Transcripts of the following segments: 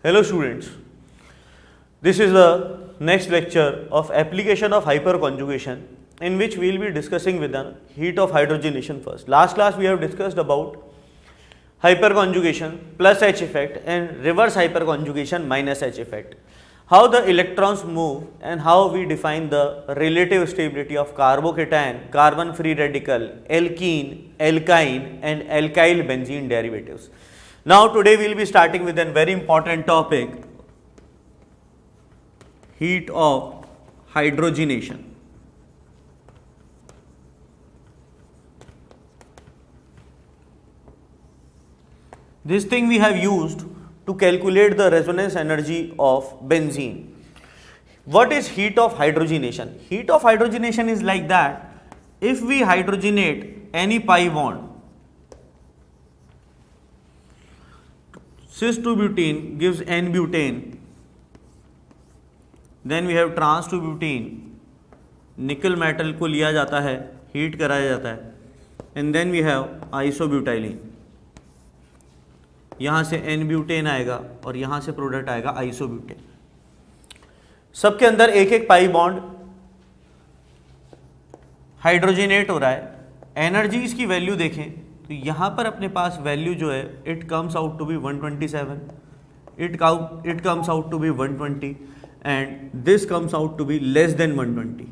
Hello students, this is the next lecture of application of hyperconjugation in which we will be discussing with the heat of hydrogenation first. Last class we have discussed about hyperconjugation plus H effect and reverse hyperconjugation minus H effect. How the electrons move and how we define the relative stability of carbocation, carbon free radical, alkene, alkyne and alkyl benzene derivatives. Now today we will be starting with a very important topic, heat of hydrogenation. This thing we have used to calculate the resonance energy of benzene. What is heat of hydrogenation? Heat of hydrogenation is like that, if we hydrogenate any pi bond, cis-2-butene gives N-butane, then we have trans-2-butene, nickel metal को लिया जाता है, heat कराया जाता है, and then we have isobutylene. यहाँ से N-ब्यूटेन आएगा और यहाँ से प्रोडक्ट आएगा आइसोब्यूटेन. सबके अंदर एक एक पाई बॉन्ड हाइड्रोजनेट हो रहा है. एनर्जी इसकी वैल्यू देखें तो यहाँ पर अपने पास वैल्यू जो है it comes out to be 127, it comes out to be 120 and this comes out to be less than 120.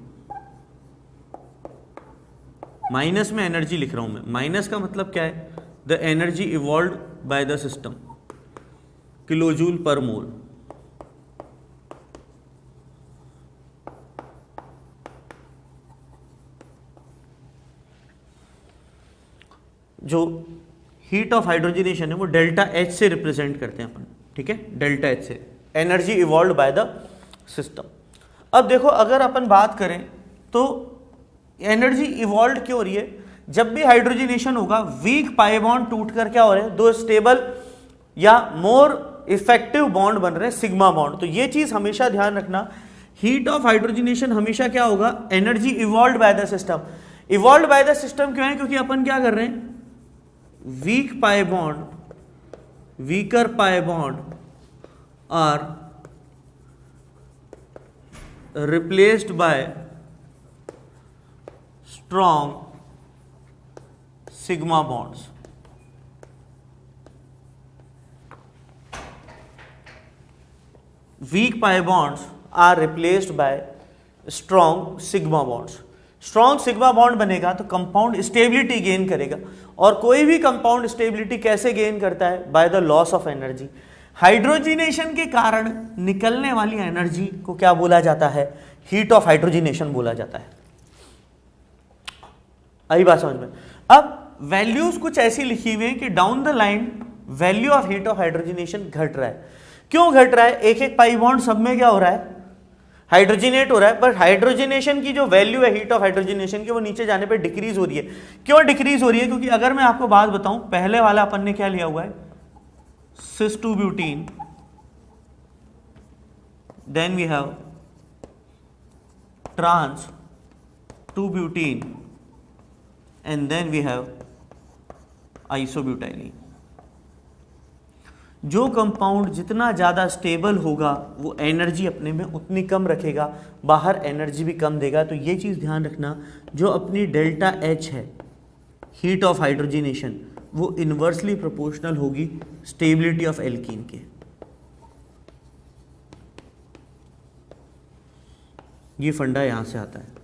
Minus में एनर्जी लिख रहा हूँ मैं. माइनस का मतलब क्या है? The energy evolved by the system, kilojoule per mole. जो हीट ऑफ हाइड्रोजनेशन है वो डेल्टा एच से रिप्रेजेंट करते हैं अपन, ठीक है, डेल्टा एच से, energy evolved by the system. अब देखो अगर अपन बात करें तो एनर्जी इवॉल्व्ड क्यों हो रही है? जब भी हाइड्रोजनेशन होगा वीक पाई बॉन्ड टूटकर क्या हो रहे हैं, दो स्टेबल या मोर इफेक्टिव बॉन्ड बन रहे हैं, सिग्मा बॉन्ड. तो ये चीज हमेशा ध्यान रखना, हीट ऑफ हाइड्रोजनेशन हमेशा क्या होगा? Energy evolved by the system. Evolved by the system क्यों है? क्योंकि अपन क्या कर रहे हैं, weak pi bond, weaker pi bond are replaced by strong sigma bonds. Weak pi bonds are replaced by strong sigma bonds. Strong sigma bond बनेगा तो कंपाउंड स्टेबिलिटी गेन करेगा, और कोई भी कंपाउंड स्टेबिलिटी कैसे गेन करता है? By the loss of energy. Hydrogenation के कारण निकलने वाली एनर्जी को क्या बोला जाता है? हीट ऑफ हाइड्रोजनेशन बोला जाता है. आई बात समझ में? अब वैल्यूज कुछ ऐसी लिखी हुई है कि down the line value of heat of hydrogenation घट रहा है. क्यों घट रहा है? एक एक पाई बॉन्ड सब में क्या हो रहा है? हाइड्रोजनेट हो रहा है, बट हाइड्रोजनेशन की जो वैल्यू है हीट ऑफ हाइड्रोजनेशन की वो नीचे जाने पे डिक्रीज हो रही है. क्यों डिक्रीज हो रही है? क्योंकि अगर मैं आपको बात बताऊं, पहले वाला अपन ने क्या लिया हुआ है, cis-2-butene, then we have trans-2-butene and then we have isobutylene. जो कंपाउंड जितना ज़्यादा स्टेबल होगा वो एनर्जी अपने में उतनी कम रखेगा, बाहर एनर्जी भी कम देगा. तो ये चीज़ ध्यान रखना, जो अपनी डेल्टा एच है हीट ऑफ हाइड्रोजनेशन वो इन्वर्सली प्रोपोर्शनल होगी स्टेबिलिटी ऑफ एल्कीन के. ये फंडा यहाँ से आता है.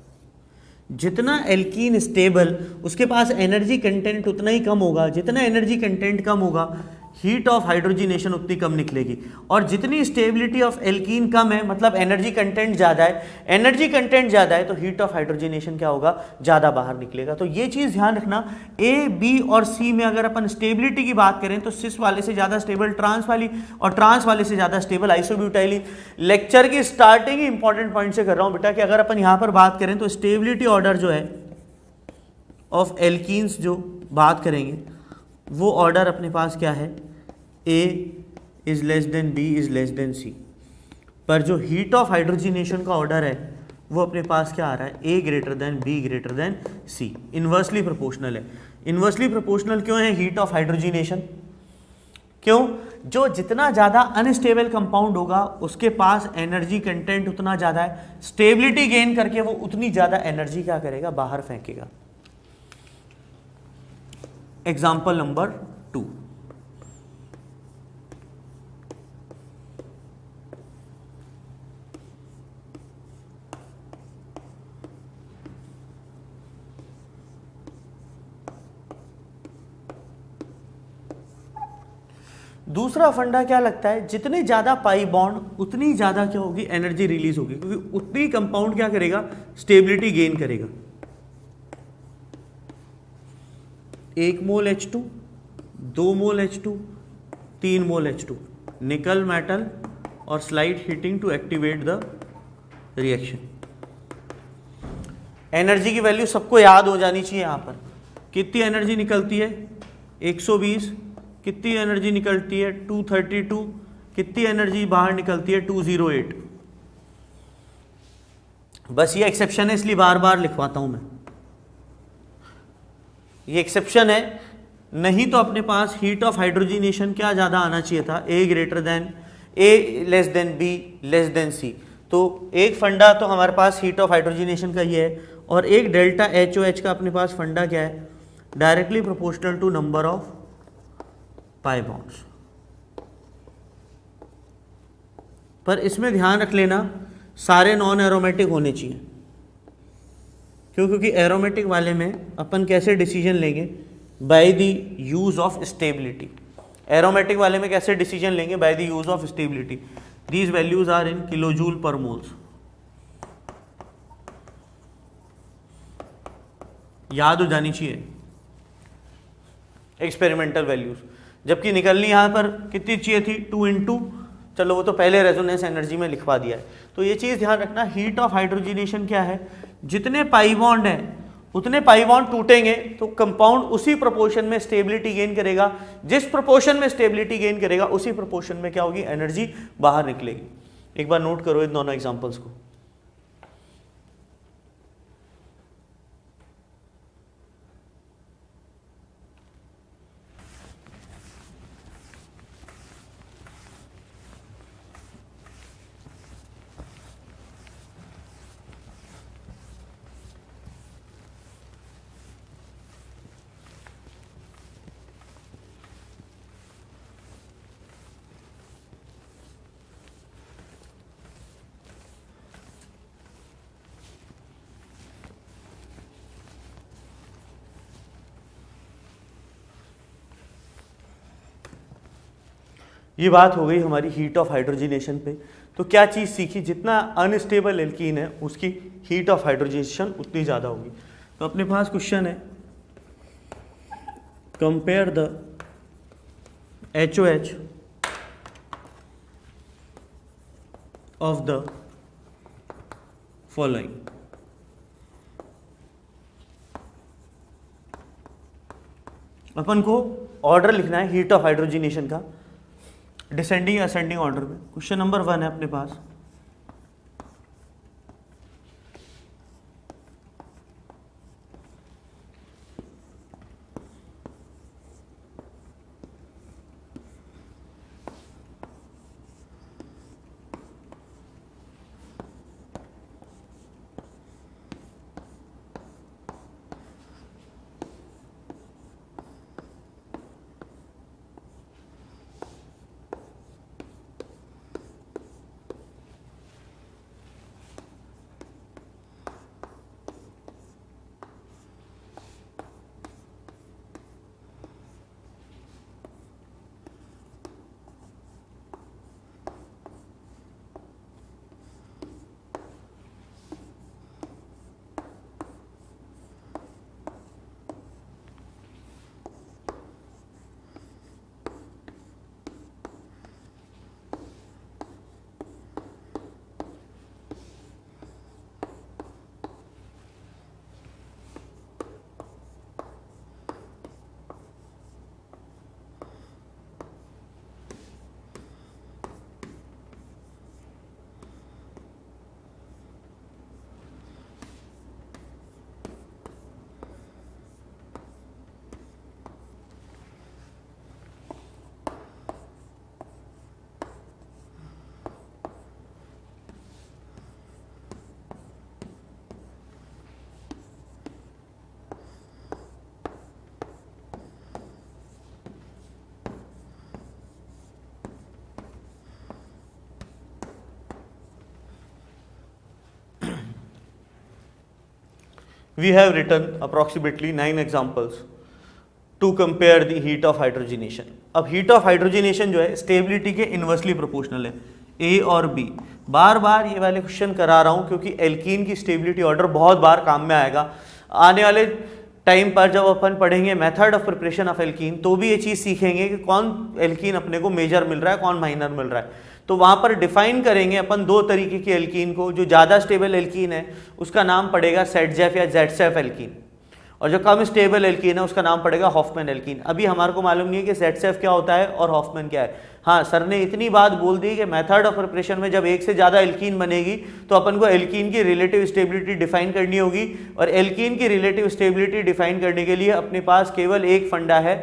जितना एल्कीन स्टेबल उसके पास एनर्जी कंटेंट उतना ही कम होगा, जितना एनर्जी कंटेंट कम होगा हीट ऑफ हाइड्रोजनेशन उतनी कम निकलेगी. और जितनी स्टेबिलिटी ऑफ एल्कीन कम है मतलब एनर्जी कंटेंट ज़्यादा है, एनर्जी कंटेंट ज़्यादा है तो हीट ऑफ हाइड्रोजनेशन क्या होगा? ज़्यादा बाहर निकलेगा. तो ये चीज़ ध्यान रखना. ए, बी और सी में अगर अपन स्टेबिलिटी की बात करें तो सिस वाले से ज़्यादा स्टेबल ट्रांस वाली और ट्रांस वाले से ज़्यादा स्टेबल आइसोब्यूटाइलिन. लेक्चर की स्टार्टिंग ही इंपॉर्टेंट पॉइंट से कर रहा हूँ बेटा कि अगर अपन यहाँ पर बात करें तो स्टेबिलिटी ऑर्डर जो है ऑफ एल्कीन्स जो बात करेंगे वो ऑर्डर अपने पास क्या है? A is less than B is less than C. पर जो हीट ऑफ हाइड्रोजनेशन का ऑर्डर है वो अपने पास क्या आ रहा है? A greater than B greater than C. Inversely proportional है. इन्वर्सली प्रोपोर्शनल क्यों है हीट ऑफ हाइड्रोजनेशन? क्यों? जो जितना ज़्यादा अनस्टेबल कंपाउंड होगा उसके पास एनर्जी कंटेंट उतना ज़्यादा है, स्टेबिलिटी गेन करके वो उतनी ज़्यादा एनर्जी क्या करेगा, बाहर फेंकेगा। एग्जाम्पल नंबर 2, दूसरा फंडा क्या लगता है, जितने ज्यादा पाई बॉन्ड उतनी ज्यादा क्या होगी, एनर्जी रिलीज होगी, क्योंकि उतनी कंपाउंड क्या करेगा, स्टेबिलिटी गेन करेगा। 1 मोल H2, 2 मोल H2, 3 मोल H2, निकल मेटल और slight heating to activate the reaction. Energy की वैल्यू सबको याद हो जानी चाहिए। यहां पर कितनी एनर्जी निकलती है, 120, कितनी एनर्जी निकलती है, 232, कितनी एनर्जी बाहर निकलती है, 208। बस ये एक्सेप्शन है, इसलिए बार बार लिखवाता हूं मैं, ये एक्सेप्शन है, नहीं तो अपने पास हीट ऑफ हाइड्रोजिनेशन क्या ज्यादा आना चाहिए था, A greater than A less than B less than C। तो एक फंडा तो हमारे पास हीट ऑफ हाइड्रोजिनेशन का ये है, और एक डेल्टा HOH का अपने पास फंडा क्या है, directly proportional to number of pi bonds. पर इसमें ध्यान रख लेना सारे नॉन एरोमेटिक होने चाहिए, क्यों? क्योंकि एरोमेटिक वाले में अपन कैसे डिसीजन लेंगे, by the use of stability. Aromatic वाले में कैसे डिसीजन लेंगे, by the use of stability. These values are in kilojoule per moles, याद हो जानी चाहिए एक्सपेरिमेंटल वैल्यूज। जबकि निकलनी यहां पर कितनी चाहिए थी, 2 इंटू, चलो वो तो पहले रेजोनेंस एनर्जी में लिखवा दिया है। तो ये चीज ध्यान रखना, हीट ऑफ हाइड्रोजिनेशन क्या है, जितने पाई बॉन्ड है उतने पाई बॉन्ड टूटेंगे तो कंपाउंड उसी प्रोपोर्शन में स्टेबिलिटी गेन करेगा, जिस प्रोपोर्शन में स्टेबिलिटी गेन करेगा उसी प्रोपोर्शन में क्या होगी, एनर्जी बाहर निकलेगी। एक बार नोट करो इन दोनों एग्जांपल्स को। ये बात हो गई हमारी हीट ऑफ हाइड्रोजिनेशन पे। तो क्या चीज़ सीखी, जितना अनस्टेबल एल्कीन है उसकी हीट ऑफ हाइड्रोजिनेशन उतनी ज़्यादा होगी। तो अपने पास क्वेश्चन है, compare the HOH of the following. अपन को ऑर्डर लिखना है हीट ऑफ हाइड्रोजिनेशन का, डिसेंडिंग असेंडिंग ऑर्डर में। क्वेश्चन नंबर 1 है अपने पास, we have written approximately 9 examples to compare the heat of hydrogenation. अब heat of hydrogenation जो है stability के inversely proportional है, A और B. बार बार ये वाले क्वेश्चन करा रहा हूँ क्योंकि एल्कीन की स्टेबिलिटी ऑर्डर बहुत बार काम में आएगा आने वाले टाइम पर। जब अपन पढ़ेंगे method of preparation of alkene तो भी ये चीज़ सीखेंगे कि कौन एल्कीन अपने को मेजर मिल रहा है, कौन माइनर मिल रहा है। तो वहाँ पर डिफाइन करेंगे अपन 2 तरीके की एल्कीन को। जो ज़्यादा स्टेबल एल्कीन है उसका नाम पड़ेगा सेटजेफ या जेटसेफ एल्कीन, और जो कम स्टेबल एल्कीन है उसका नाम पड़ेगा हॉफमैन एल्कीन। अभी हमारे को मालूम नहीं है कि जेटसेफ क्या होता है और हॉफमैन क्या है। हाँ, सर ने इतनी बात बोल दी कि मेथड ऑफ प्रिपरेशन में जब एक से ज़्यादा एल्कीन बनेगी तो अपन को एल्कीन की रिलेटिव स्टेबिलिटी डिफाइन करनी होगी, और एल्कीन की रिलेटिव स्टेबिलिटी डिफाइन करने के लिए अपने पास केवल एक फंडा है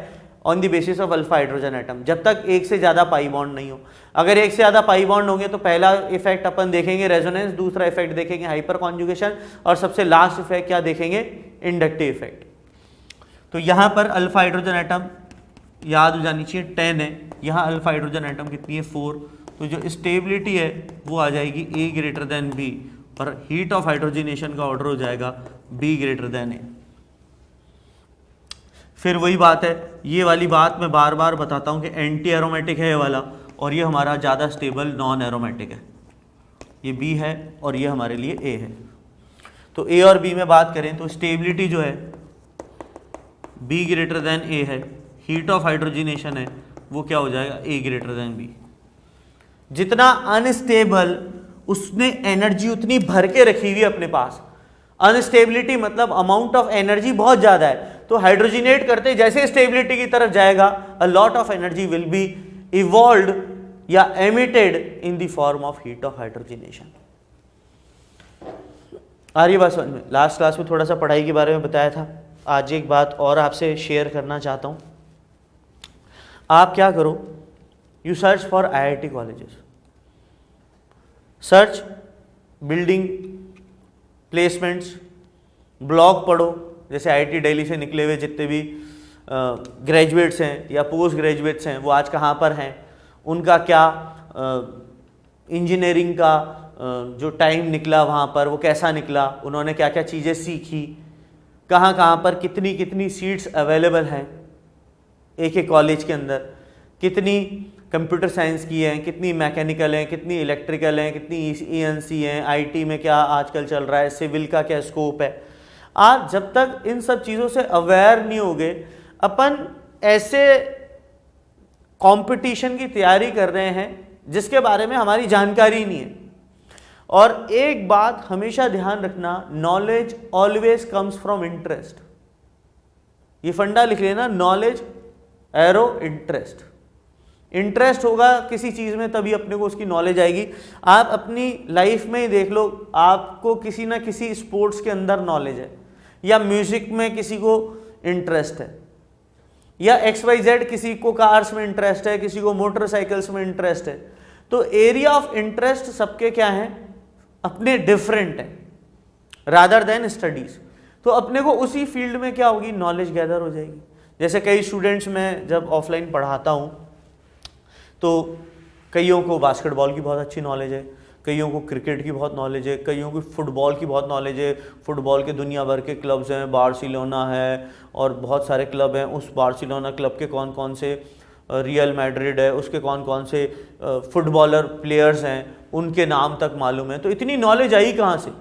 on the basis of alpha hydrogen atom, जब तक एक से ज़्यादा पाई बॉन्ड नहीं हो। अगर एक से ज़्यादा पाई बॉन्ड होंगे तो पहला इफेक्ट अपन देखेंगे रेजोनेंस, दूसरा इफेक्ट देखेंगे हाइपर कॉन्जुगेशन, और सबसे लास्ट इफेक्ट क्या देखेंगे, इंडक्टिव इफेक्ट। तो यहाँ पर अल्फा हाइड्रोजन एटम याद हो जानी चाहिए 10 है, यहाँ अल्फा हाइड्रोजन एटम कितनी है 4, तो जो स्टेबिलिटी है वो आ जाएगी A ग्रेटर देन B, और हीट ऑफ हाइड्रोजिनेशन का ऑर्डर हो जाएगा B ग्रेटर देन A। फिर वही बात है, ये वाली बात मैं बार बार बताता हूँ कि एंटी एरोमेटिक है ये वाला, और ये हमारा ज़्यादा स्टेबल नॉन एरोमेटिक है, ये B है और ये हमारे लिए A है। तो A और B में बात करें तो स्टेबिलिटी जो है B ग्रेटर देन A है, हीट ऑफ हाइड्रोजिनेशन है वो क्या हो जाएगा A ग्रेटर देन B। जितना अनस्टेबल उसने एनर्जी उतनी भर के रखी हुई अपने पास। अनस्टेबिलिटी मतलब अमाउंट ऑफ एनर्जी बहुत ज़्यादा है, तो हाइड्रोजिनेट करते जैसे स्टेबिलिटी की तरफ जाएगा a lot of energy will be evolved या emitted in the form of heat of hydrogenation. आ रही बात समझ में? लास्ट क्लास में थोड़ा सा पढ़ाई के बारे में बताया था, आज एक बात और आपसे शेयर करना चाहता हूँ। आप क्या करो, you search for IIT colleges, search building placements, blog पढ़ो, जैसे IIT दिल्ली से निकले हुए जितने भी ग्रेजुएट्स हैं या पोस्ट ग्रेजुएट्स हैं वो आज कहाँ पर हैं, उनका क्या इंजीनियरिंग का जो टाइम निकला वहाँ पर वो कैसा निकला, उन्होंने क्या क्या चीज़ें सीखी, कहाँ कहाँ पर कितनी कितनी सीट्स अवेलेबल हैं एक एक कॉलेज के अंदर, कितनी कंप्यूटर साइंस की हैं, कितनी मैकेनिकल हैं, कितनी इलेक्ट्रिकल हैं, कितनी ENC हैं, IT में क्या आजकल चल रहा है, सिविल का क्या स्कोप है। आज जब तक इन सब चीज़ों से अवेयर नहीं होगे, अपन ऐसे कंपटीशन की तैयारी कर रहे हैं जिसके बारे में हमारी जानकारी नहीं है। और एक बात हमेशा ध्यान रखना, knowledge always comes from interest. ये फंडा लिख लेना, नॉलेज एरो इंटरेस्ट। इंटरेस्ट होगा किसी चीज़ में तभी अपने को उसकी नॉलेज आएगी। आप अपनी लाइफ में ही देख लो, आपको किसी ना किसी स्पोर्ट्स के अंदर नॉलेज है, या म्यूजिक में किसी को इंटरेस्ट है, या XYZ किसी को कार्स में इंटरेस्ट है, किसी को मोटरसाइकिल्स में इंटरेस्ट है। तो एरिया ऑफ इंटरेस्ट सबके क्या हैं, अपने डिफरेंट हैं रादर देन स्टडीज। तो अपने को उसी फील्ड में क्या होगी, नॉलेज गैदर हो जाएगी। जैसे कई स्टूडेंट्स मैं जब ऑफलाइन पढ़ाता हूँ तो कईयों को बास्केटबॉल की बहुत अच्छी नॉलेज है, कईयों को क्रिकेट की बहुत नॉलेज है, कईयों को फुटबॉल की बहुत नॉलेज है। फुटबॉल के दुनिया भर के क्लब्स हैं, बार्सिलोना है और बहुत सारे क्लब हैं। उस बार्सिलोना क्लब के कौन कौन से, रियल मैड्रिड है, उसके कौन कौन से फुटबॉलर प्लेयर्स हैं, उनके नाम तक मालूम है। तो इतनी नॉलेज आई कहाँ से,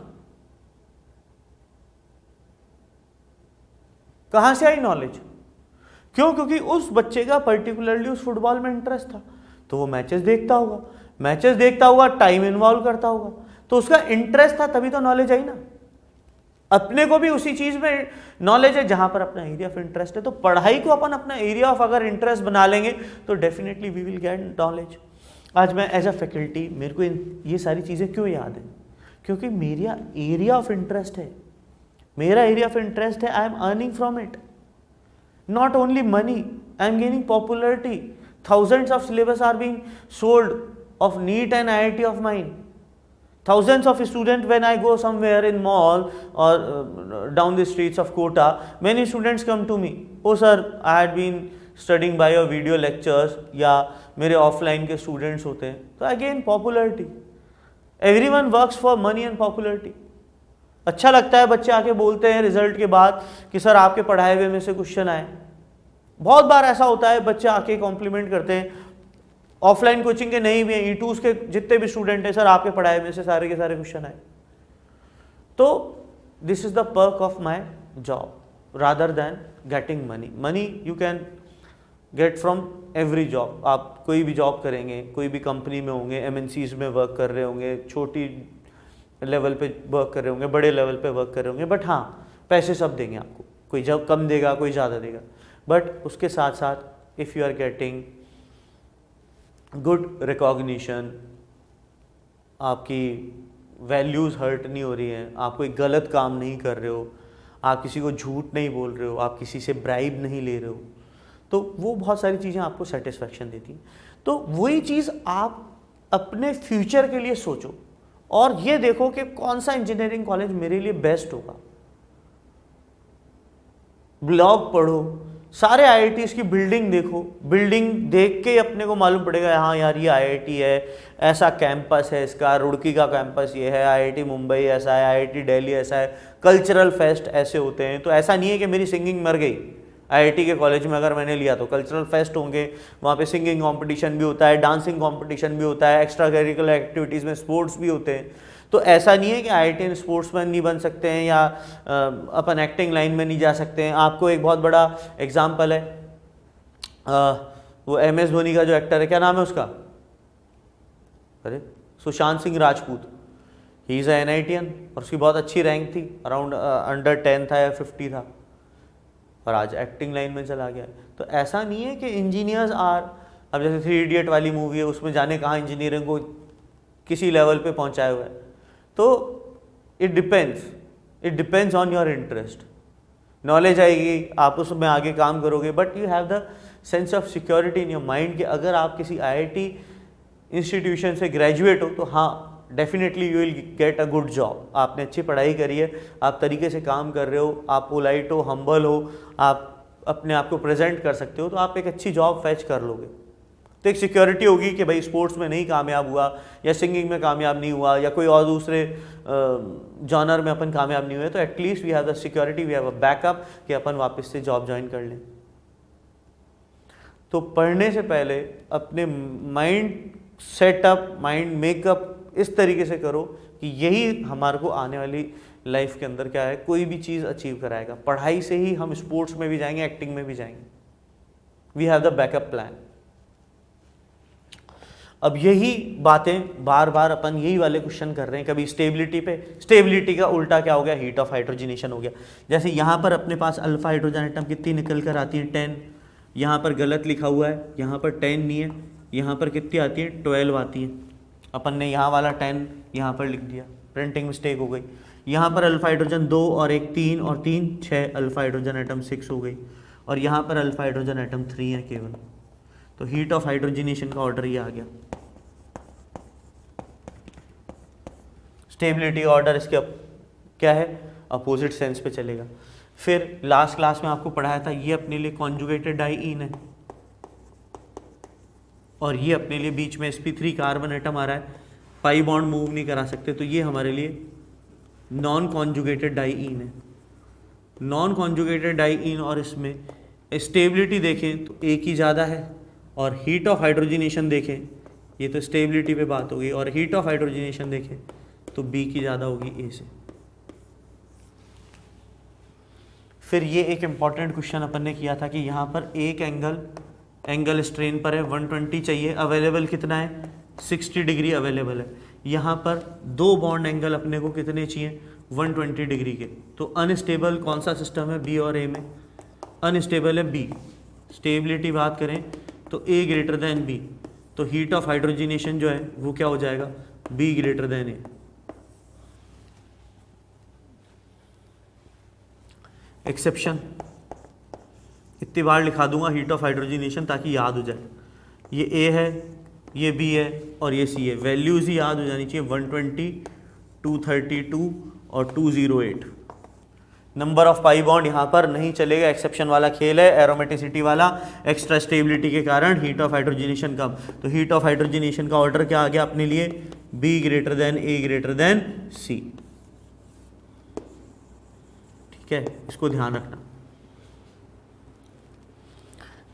कहाँ से आई नॉलेज? क्यों? क्योंकि उस बच्चे का पर्टिकुलरली उस फुटबॉल में इंटरेस्ट था, तो वो मैचेस देखता होगा, टाइम इन्वॉल्व करता होगा, तो उसका इंटरेस्ट था, तभी तो नॉलेज आई ना। अपने को भी उसी चीज में नॉलेज है जहां पर अपना एरिया ऑफ इंटरेस्ट है। तो पढ़ाई को अपन अपना एरिया ऑफ अगर इंटरेस्ट बना लेंगे तो definitely we will get knowledge. आज मैं एज अ फैकल्टी, मेरे को ये सारी चीजें क्यों याद है? क्योंकि मेरा एरिया ऑफ इंटरेस्ट है, I am earning from it. Not only money, I am gaining popularity. Thousands of syllabus are being sold of NEET and IIT of mine. Thousands of students, when I go somewhere in mall or down the streets of Kota, many students come to me. Oh sir, I had been studying by your video lectures, या मेरे offline के students होते हैं। तो again popularity. Everyone works for money and popularity. अच्छा लगता है बच्चे आके बोलते हैं रिजल्ट के बाद कि सर आपके पढ़ाए हुए में से क्वेश्चन आए। बहुत बार ऐसा होता है बच्चे आके कॉम्प्लीमेंट करते हैं, ऑफलाइन कोचिंग के नहीं भी हैं, E2s के जितने भी स्टूडेंट हैं, सर आपके पढ़ाए में से सारे के सारे क्वेश्चन आए। तो this is the perk of my job rather than getting money. Money you can get from every job. आप कोई भी जॉब करेंगे, कोई भी कंपनी में होंगे, MNCs में वर्क कर रहे होंगे, छोटी लेवल पे वर्क कर रहे होंगे, बड़े लेवल पे वर्क कर रहे होंगे, बट हाँ पैसे सब देंगे आपको, कोई जब कम देगा कोई ज़्यादा देगा, बट उसके साथ साथ if you are getting good recognition, आपकी वैल्यूज़ हर्ट नहीं हो रही हैं, आप कोई गलत काम नहीं कर रहे हो, आप किसी को झूठ नहीं बोल रहे हो, आप किसी से ब्राइब नहीं ले रहे हो, तो वो बहुत सारी चीज़ें आपको सेटिस्फैक्शन देती हैं। तो वही चीज़ आप अपने फ्यूचर के लिए सोचो और ये देखो कि कौन सा इंजीनियरिंग कॉलेज मेरे लिए बेस्ट होगा। ब्लॉग पढ़ो, सारे IITs की बिल्डिंग देखो, बिल्डिंग देख के अपने को मालूम पड़ेगा हाँ यार ये IIT है, ऐसा कैंपस है इसका, रुड़की का कैंपस ये है, IIT मुंबई ऐसा है, IIT दिल्ली ऐसा है, कल्चरल फेस्ट ऐसे होते हैं। तो ऐसा नहीं है कि मेरी सिंगिंग मर गई, IIT के कॉलेज में अगर मैंने लिया तो कल्चरल फेस्ट होंगे, वहाँ पे सिंगिंग कंपटीशन भी होता है, डांसिंग कंपटीशन भी होता है, एक्स्ट्रा करिकुलर एक्टिविटीज़ में स्पोर्ट्स भी होते हैं। तो ऐसा नहीं है कि IIT में स्पोर्ट्समैन नहीं बन सकते हैं या अपन एक्टिंग लाइन में नहीं जा सकते हैं। आपको एक बहुत बड़ा एग्जाम्पल है, वो MS धोनी का जो एक्टर है, क्या नाम है उसका, अरे Sushant Singh Rajput, he is a NITian और उसकी बहुत अच्छी रैंक थी, अराउंड अंडर 10 था या 50 था, और आज एक्टिंग लाइन में चला गया है। तो ऐसा नहीं है कि इंजीनियर्स आर, अब जैसे 3 इडियट वाली मूवी है उसमें जाने कहाँ इंजीनियरिंग को किसी लेवल पे पहुँचाया हुआ है। तो it depends on your interest. Knowledge आएगी, आप उसमें आगे काम करोगे, but you have the sense of security in your mind कि अगर आप किसी IIT इंस्टीट्यूशन से ग्रेजुएट हो तो हाँ definitely you will get a good job. आपने अच्छी पढ़ाई करी है, आप तरीके से काम कर रहे हो, आप पोलाइट हो, हम्बल हो, आप अपने आप को प्रेजेंट कर सकते हो, तो आप एक अच्छी जॉब फैच कर लोगे। तो एक सिक्योरिटी होगी कि भाई स्पोर्ट्स में नहीं कामयाब हुआ या सिंगिंग में कामयाब नहीं हुआ या कोई और दूसरे जॉनर में अपन कामयाब नहीं हुए, तो at least we have the security, we have a backup कि अपन वापस से जॉब ज्वाइन कर लें। तो पढ़ने से पहले अपने माइंड सेटअप, माइंड मेकअप इस तरीके से करो कि यही हमारे को आने वाली लाइफ के अंदर क्या है, कोई भी चीज़ अचीव कराएगा। पढ़ाई से ही हम स्पोर्ट्स में भी जाएंगे, एक्टिंग में भी जाएंगे। We have the backup plan. अब यही बातें बार बार अपन यही वाले क्वेश्चन कर रहे हैं, कभी स्टेबिलिटी पे, स्टेबिलिटी का उल्टा क्या हो गया, हीट ऑफ हाइड्रोजनेशन हो गया। जैसे यहाँ पर अपने पास अल्फा हाइड्रोजन एटम कितनी निकल कर आती है, 10, यहाँ पर गलत लिखा हुआ है, यहाँ पर 10 नहीं है, यहाँ पर कितनी आती है, 12 आती है। अपन ने यहाँ वाला 10 यहाँ पर लिख दिया, प्रिंटिंग मिस्टेक हो गई। यहाँ पर अल्फा हाइड्रोजन 2 और 1 3 और 3 6, अल्फा हाइड्रोजन एटम 6 हो गई, और यहाँ पर अल्फा हाइड्रोजन एटम 3 है केवल। तो हीट ऑफ हाइड्रोजनेशन का ऑर्डर ये आ गया। स्टेबिलिटी ऑर्डर इसके क्या है, अपोजिट सेंस पे चलेगा। फिर लास्ट क्लास में आपको पढ़ाया था, ये अपने लिए कॉन्जुगेटेड डाइईन है और ये अपने लिए बीच में sp3 कार्बन एटम आ रहा है, पाई बॉन्ड मूव नहीं करा सकते, तो ये हमारे लिए नॉन कॉन्जुगेटेड डाइईन है। नॉन कॉन्जुगेटेड डाइईन और इसमें स्टेबिलिटी देखें तो एक ही ज़्यादा है, और हीट ऑफ हाइड्रोजनेशन देखें, ये तो स्टेबिलिटी पे बात होगी, और हीट ऑफ हाइड्रोजनेशन देखें तो बी की ज़्यादा होगी ए से। फिर ये एक इम्पॉर्टेंट क्वेश्चन अपन ने किया था कि यहाँ पर एक एंगल स्ट्रेन पर है, 120 चाहिए, अवेलेबल कितना है, 60 डिग्री अवेलेबल है। यहाँ पर 2 बॉन्ड एंगल अपने को कितने चाहिए, 120 डिग्री के। तो अनस्टेबल कौन सा सिस्टम है, बी और ए में अनस्टेबल है बी। स्टेबिलिटी बात करें तो ए ग्रेटर देन बी, तो हीट ऑफ हाइड्रोजनेशन जो है वो क्या हो जाएगा, बी ग्रेटर देन ए। एक्सेप्शन इतनी बार लिखा दूंगा हीट ऑफ हाइड्रोजनेशन ताकि याद हो जाए, ये ए है, ये बी है और ये सी है। वैल्यूज ही याद हो जानी चाहिए, 120, 232 और 208। नंबर ऑफ पाई बॉन्ड यहाँ पर नहीं चलेगा, एक्सेप्शन वाला खेल है, एरोमेटिसिटी वाला, एक्स्ट्रा स्टेबिलिटी के कारण हीट ऑफ हाइड्रोजनेशन कम। तो हीट ऑफ हाइड्रोजनेशन का ऑर्डर क्या आ गया अपने लिए, B greater than A greater than C. ठीक है, इसको ध्यान रखना।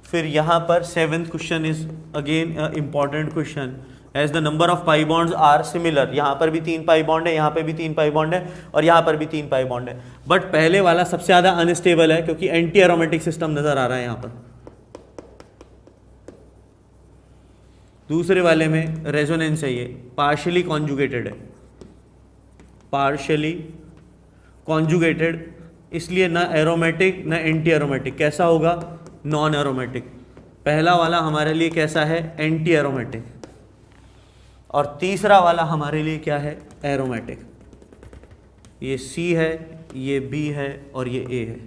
फिर यहाँ पर 7th question is again important question. As the number of pi bonds are similar, यहाँ पर भी 3 पाई बॉन्ड है, यहाँ पे भी 3 पाई बॉन्ड है, और यहाँ पर भी 3 पाई बॉन्ड है, बट पहले वाला सबसे ज्यादा अनस्टेबल है क्योंकि एंटी एरोमेटिक सिस्टम नजर आ रहा है यहाँ पर। दूसरे वाले में रेजोनेंस है, ये पार्शियली कॉन्जुगेटेड है, पार्शियली कॉन्जुगेटेड, इसलिए ना एरोमेटिक ना एंटी एरोमेटिक। कैसा होगा? Non aromatic. पहला वाला हमारे लिए कैसा है? Anti aromatic. और तीसरा वाला हमारे लिए क्या है? एरोमेटिक। ये C है, ये B है और ये A है।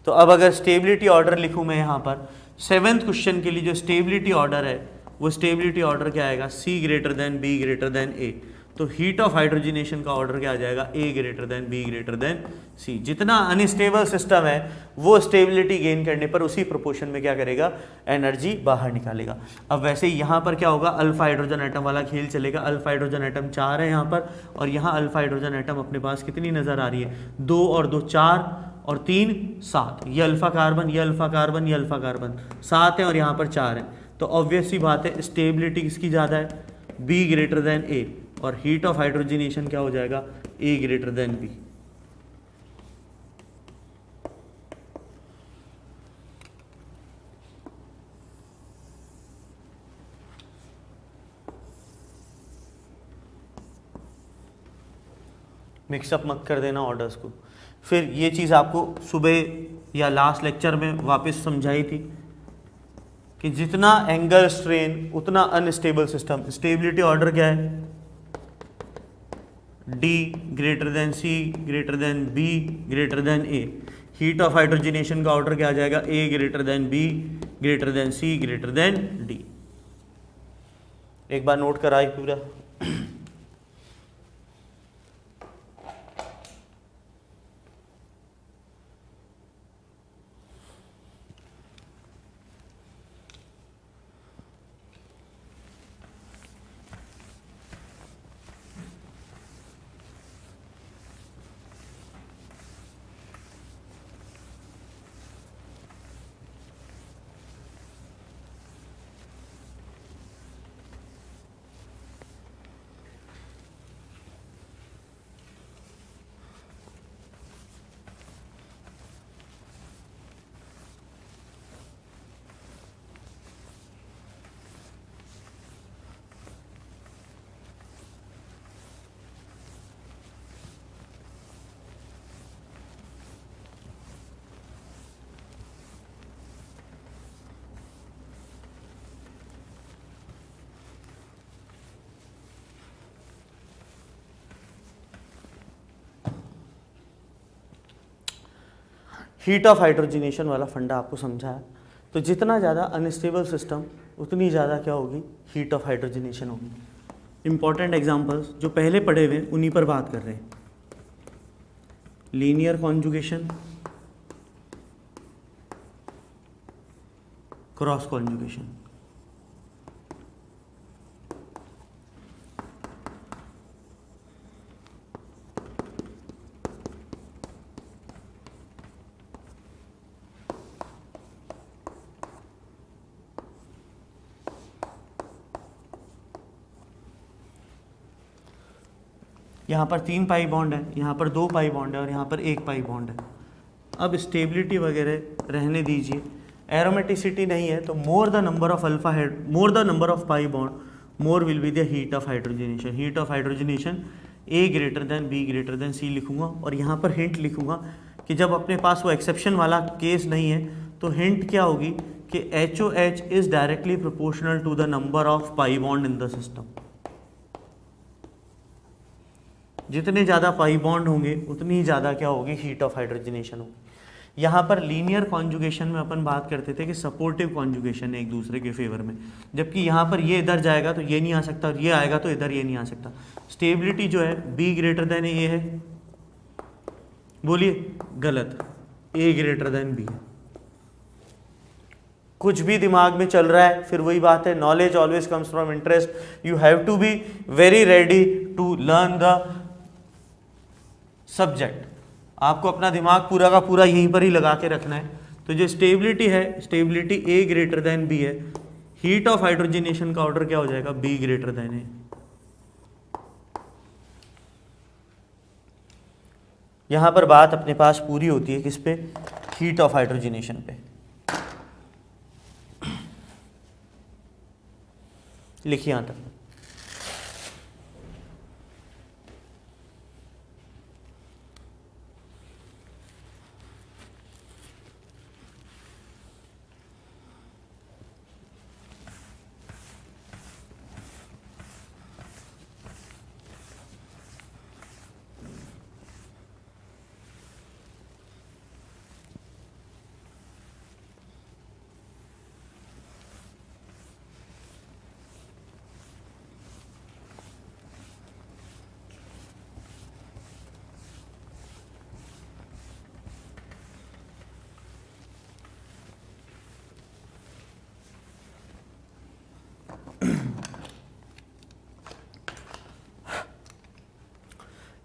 तो अब अगर स्टेबिलिटी ऑर्डर लिखूं मैं यहाँ पर 7th क्वेश्चन के लिए, जो स्टेबिलिटी ऑर्डर है वो स्टेबिलिटी ऑर्डर क्या आएगा? C greater than B greater than A। तो हीट ऑफ हाइड्रोजनेशन का ऑर्डर क्या आ जाएगा? A greater than B greater than C। जितना अनस्टेबल सिस्टम है वो स्टेबिलिटी गेन करने पर उसी प्रोपोर्शन में क्या करेगा? एनर्जी बाहर निकालेगा। अब वैसे यहाँ पर क्या होगा? अल्फा हाइड्रोजन एटम वाला खेल चलेगा। अल्फा हाइड्रोजन एटम 4 है यहाँ पर, और यहाँ अल्फा हाइड्रोजन एटम अपने पास कितनी नजर आ रही है? 2 और 2 4 और 3 7। ये अल्फा कार्बन, ये अल्फा कार्बन, ये अल्फा कार्बन 7 है और यहाँ पर 4 है। तो ऑब्वियस सी बात है स्टेबिलिटी किसकी ज़्यादा है? B greater than A। और हीट ऑफ हाइड्रोजनेशन क्या हो जाएगा? A greater than B। Mix up मत कर देना ऑर्डर्स को। फिर ये चीज़ आपको सुबह या लास्ट लेक्चर में वापस समझाई थी कि जितना एंगल स्ट्रेन उतना अनस्टेबल सिस्टम। स्टेबिलिटी ऑर्डर क्या है? D greater than C greater than B greater than A। Heat of hydrogenation का ऑर्डर क्या आ जाएगा? A greater than B greater than C greater than D। एक बार नोट कराई पूरा। हीट ऑफ हाइड्रोजनेशन वाला फंडा आपको समझाया। तो जितना ज़्यादा अनस्टेबल सिस्टम उतनी ज़्यादा क्या होगी? हीट ऑफ हाइड्रोजनेशन होगी। इंपॉर्टेंट एग्जांपल्स जो पहले पढ़े हुए उन्हीं पर बात कर रहे हैं। Linear conjugation, cross conjugation. यहाँ पर 3 पाई बॉन्ड है, यहाँ पर 2 पाई बॉन्ड है और यहाँ पर 1 पाई बॉन्ड है। अब स्टेबिलिटी वगैरह रहने दीजिए, एरोमेटिसिटी नहीं है, तो more the number of alpha head, more the number of pi bond, more will be the heat of hydrogenation. Heat of hydrogenation A greater than B greater than C लिखूंगा। और यहाँ पर हिंट लिखूंगा कि जब अपने पास वो एक्सेप्शन वाला केस नहीं है तो हिंट क्या होगी कि HOH is directly proportional to the number of pi bond in the system. जितने ज़्यादा पाई बॉन्ड होंगे उतनी ही ज़्यादा क्या होगी? हीट ऑफ हाइड्रोजनेशन होगी। यहाँ पर लीनियर कॉन्जुगेशन में अपन बात करते थे कि सपोर्टिव कॉन्जुगेशन है एक दूसरे के फेवर में, जबकि यहाँ पर ये इधर जाएगा तो ये नहीं आ सकता और ये आएगा तो इधर ये नहीं आ सकता। स्टेबिलिटी जो है B ग्रेटर देन A है, बोलिए गलत, A ग्रेटर देन B है। कुछ भी दिमाग में चल रहा है, फिर वही बात है, knowledge always comes from interest. You have to be very ready to learn the subject. आपको अपना दिमाग पूरा का पूरा यहीं पर ही लगा के रखना है। तो जो स्टेबिलिटी है, stability A greater than B है, हीट ऑफ हाइड्रोजनेशन का ऑर्डर क्या हो जाएगा, B ग्रेटर देन A। यहां पर बात अपने पास पूरी होती है किस पे, हीट ऑफ हाइड्रोजनेशन पे। लिखिए यहां तक।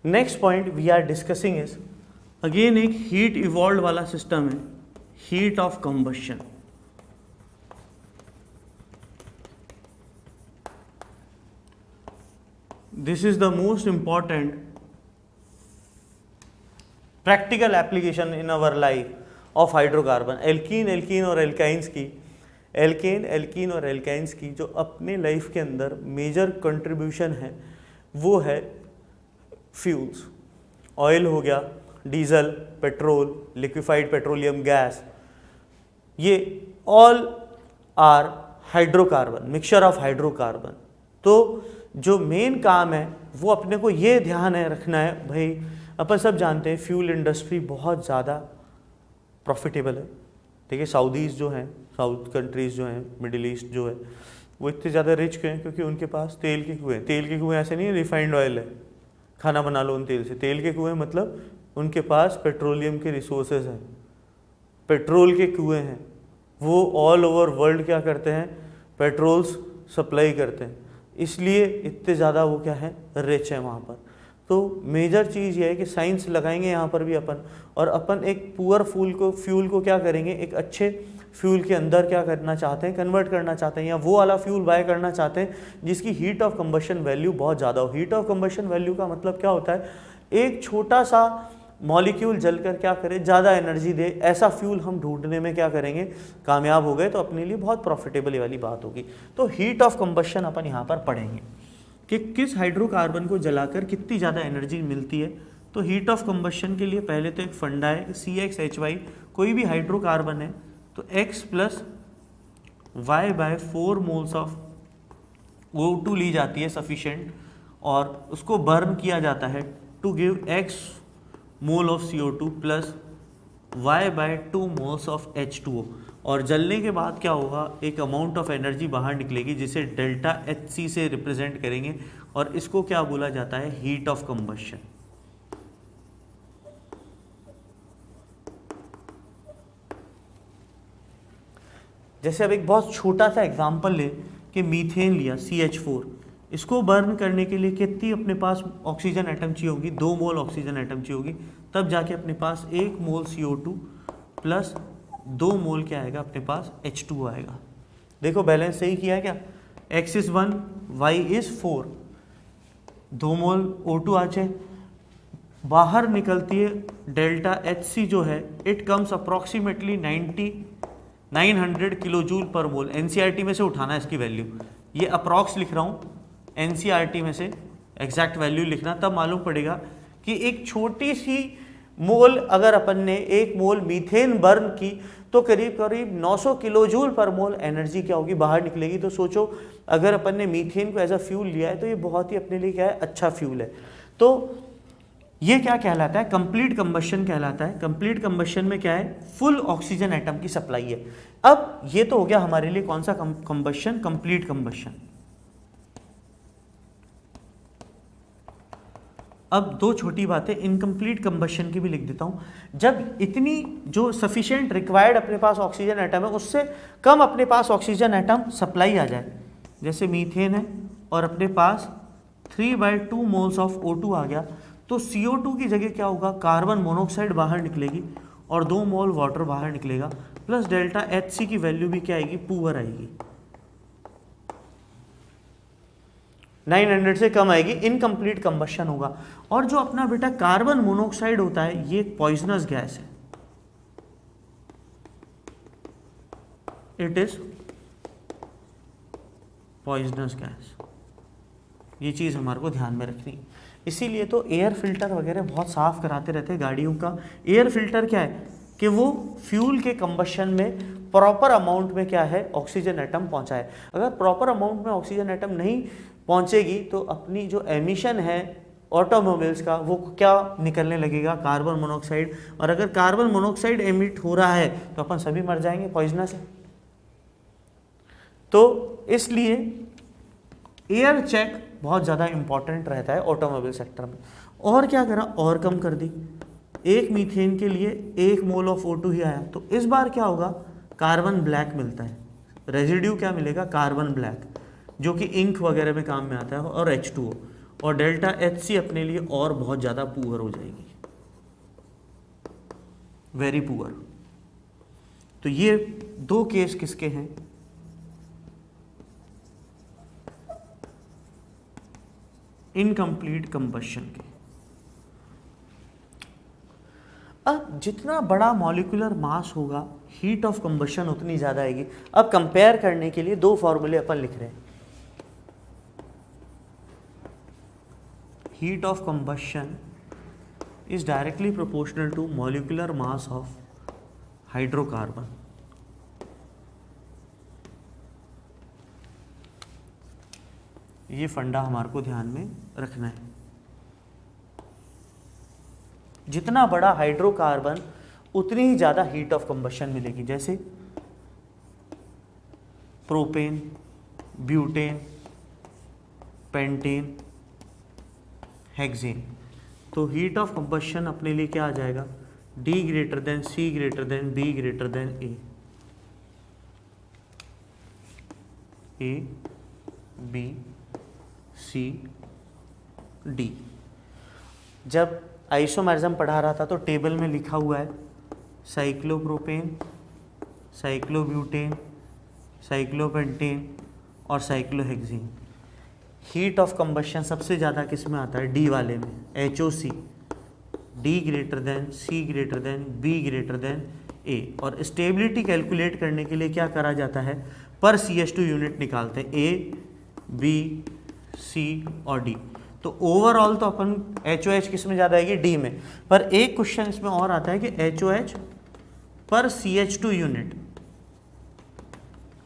Next point we are discussing is again एक हीट इवॉल्व वाला सिस्टम है, heat of combustion. This is the most important practical application in our life of hydrocarbon. Alkene और एल्काइंस की, एल्कीन और एल्काइंस की जो अपने लाइफ के अंदर मेजर कंट्रीब्यूशन है वो है फ्यूल्स। ऑयल हो गया, diesel, petrol, liquefied petroleum gas, ये all are hydrocarbon, mixture of hydrocarbon. तो जो मेन काम है वो अपने को ये ध्यान है रखना है, भाई अपन सब जानते हैं फ्यूल इंडस्ट्री बहुत ज़्यादा प्रॉफिटेबल है। देखिए सऊदीज़ जो हैं, साउथ कंट्रीज़ जो हैं, मिडिल ईस्ट जो है, वो इतने ज़्यादा रिच क्यों हैं, क्योंकि उनके पास तेल के कुएँ। तेल के कुएँ ऐसे नहीं है रिफाइंड ऑयल है, खाना बना लो उन तेल से। तेल के कुएँ मतलब उनके पास पेट्रोलियम के रिसोर्सेज हैं, पेट्रोल के कुएँ हैं। वो ऑल ओवर वर्ल्ड क्या करते हैं, पेट्रोल्स सप्लाई करते हैं, इसलिए इतने ज़्यादा वो क्या है, रिच है वहाँ पर। तो मेजर चीज़ ये है कि साइंस लगाएंगे यहाँ पर भी अपन, और अपन एक पुअर फ्यूल को क्या करेंगे, एक अच्छे फ्यूल के अंदर क्या करना चाहते हैं, कन्वर्ट करना चाहते हैं, या वो वाला फ्यूल बाय करना चाहते हैं जिसकी हीट ऑफ कंबशन वैल्यू बहुत ज़्यादा हो। हीट ऑफ कंबशन वैल्यू का मतलब क्या होता है, एक छोटा सा मॉलिक्यूल जलकर क्या करे, ज़्यादा एनर्जी दे, ऐसा फ्यूल हम ढूंढने में क्या करेंगे, कामयाब हो गए तो अपने लिए बहुत प्रॉफिटेबल वाली बात होगी। तो हीट ऑफ कंबशन अपन यहाँ पर पढ़ेंगे कि किस हाइड्रोकार्बन को जलाकर कितनी ज़्यादा एनर्जी मिलती है। तो हीट ऑफ कंबशन के लिए पहले तो एक फंडा है CXHY, कोई भी हाइड्रोकार्बन है तो X + Y/4 moles of O2 ली जाती है सफिशेंट, और उसको बर्न किया जाता है to give X mole of CO2 + Y/2 moles of H2O। और जलने के बाद क्या होगा, एक अमाउंट ऑफ एनर्जी बाहर निकलेगी जिसे डेल्टा Hc से रिप्रेजेंट करेंगे, और इसको क्या बोला जाता है, हीट ऑफ कंबशन। जैसे अब एक बहुत छोटा सा एग्जांपल ले कि मीथेन लिया CH4, इसको बर्न करने के लिए कितनी अपने पास ऑक्सीजन एटम चाहिए होगी, 2 मोल ऑक्सीजन एटम चाहिए होगी, तब जाके अपने पास 1 मोल CO2 प्लस 2 मोल क्या आएगा, अपने पास H2 आएगा। देखो बैलेंस सही किया है क्या, X is 1, Y is 4, 2 mole O2 आ जाए, बाहर निकलती है डेल्टा Hc जो है, it comes approximately 900 kilo joule पर मोल। NCERT में से उठाना है इसकी वैल्यू, ये अप्रॉक्स लिख रहा हूँ, NCERT में से एग्जैक्ट वैल्यू लिखना, तब मालूम पड़ेगा कि एक छोटी सी मोल अगर अपन ने 1 मोल मीथेन बर्न की तो करीब करीब 900 किलो जूल पर मोल एनर्जी क्या होगी, बाहर निकलेगी। तो सोचो अगर अपन ने मीथेन को एज अ फ्यूल लिया है तो ये बहुत ही अपने लिए क्या है, अच्छा फ्यूल है। तो ये क्या कहलाता है, कंप्लीट कंबशन कहलाता है। कंप्लीट कंबशन में क्या है, फुल ऑक्सीजन एटम की सप्लाई है। अब ये तो हो गया हमारे लिए कौन सा कंबशन, कंप्लीट कंबशन। अब 2 छोटी बातें इनकम्प्लीट कंबशन की भी लिख देता हूं। जब इतनी जो सफिशिएंट रिक्वायर्ड अपने पास ऑक्सीजन एटम है उससे कम अपने पास ऑक्सीजन एटम सप्लाई आ जाए, जैसे मीथेन है और अपने पास 3/2 मोल्स ऑफ O2 आ गया, तो CO2 की जगह क्या होगा, कार्बन मोनोऑक्साइड बाहर निकलेगी और 2 मोल वाटर बाहर निकलेगा, प्लस डेल्टा HC की वैल्यू भी क्या आएगी, पुअर आएगी, 900 से कम आएगी, इनकम्प्लीट कंबशन होगा। और जो अपना बेटा कार्बन मोनोऑक्साइड होता है ये एक पॉइजनस गैस है, इट इज पॉइजनस गैस। ये चीज़ हमारे को ध्यान में रखनी, इसीलिए तो एयर फिल्टर वगैरह बहुत साफ कराते रहते हैं गाड़ियों का। एयर फिल्टर क्या है कि वो फ्यूल के कंबशन में प्रॉपर अमाउंट में क्या है, ऑक्सीजन एटम पहुंचाए। अगर प्रॉपर अमाउंट में ऑक्सीजन एटम नहीं पहुंचेगी तो अपनी जो एमिशन है ऑटोमोबाइल्स का वो क्या निकलने लगेगा, कार्बन मोनोऑक्साइड। और अगर कार्बन मोनोऑक्साइड एमिट हो रहा है तो अपन सभी मर जाएंगे, पॉइजनस है। तो इसलिए एयर चेक बहुत ज़्यादा इंपॉर्टेंट रहता है ऑटोमोबाइल सेक्टर में। और क्या करा, और कम कर दी, 1 मीथेन के लिए 1 मोल ऑफ O2 ही आया, तो इस बार क्या होगा, कार्बन ब्लैक मिलता है, रेजिड्यू क्या मिलेगा, कार्बन ब्लैक, जो कि इंक वगैरह में काम में आता है, और H2O, और डेल्टा HC अपने लिए और बहुत ज़्यादा पुअर हो जाएगी, वेरी पुअर। तो ये 2 केस किसके हैं, इनकम्प्लीट कंबशन के। अब जितना बड़ा मॉलिक्यूलर मास होगा हीट ऑफ कंबशन उतनी ज़्यादा आएगी। अब कंपेयर करने के लिए 2 फॉर्मूले अपन लिख रहे हैं। Heat of combustion is directly proportional to molecular mass of hydrocarbon. ये फंडा हमारे को ध्यान में रखना है। जितना बड़ा हाइड्रोकार्बन उतनी ही ज़्यादा हीट ऑफ कंबशन मिलेगी, जैसे प्रोपेन, ब्यूटेन, पेंटेन, हेक्सेन। तो हीट ऑफ कंबशन अपने लिए क्या आ जाएगा, D greater than C greater than B greater than A, B, C, D। जब आइसोमेरिज्म पढ़ा रहा था तो टेबल में लिखा हुआ है साइक्लोप्रोपेन, साइक्लोब्यूटेन, साइक्लोपेंटेन और साइक्लोहेक्सेन। हीट ऑफ कंबशन सबसे ज़्यादा किस में आता है, डी वाले में, HOC, D greater than C greater than B greater than A। और स्टेबिलिटी कैलकुलेट करने के लिए क्या करा जाता है, पर CH2 यूनिट निकालते हैं, A, B, C और D। तो ओवरऑल तो अपन HOH किस में ज़्यादा आएगी, D में। पर एक क्वेश्चन इसमें और आता है कि HOH पर CH2 यूनिट,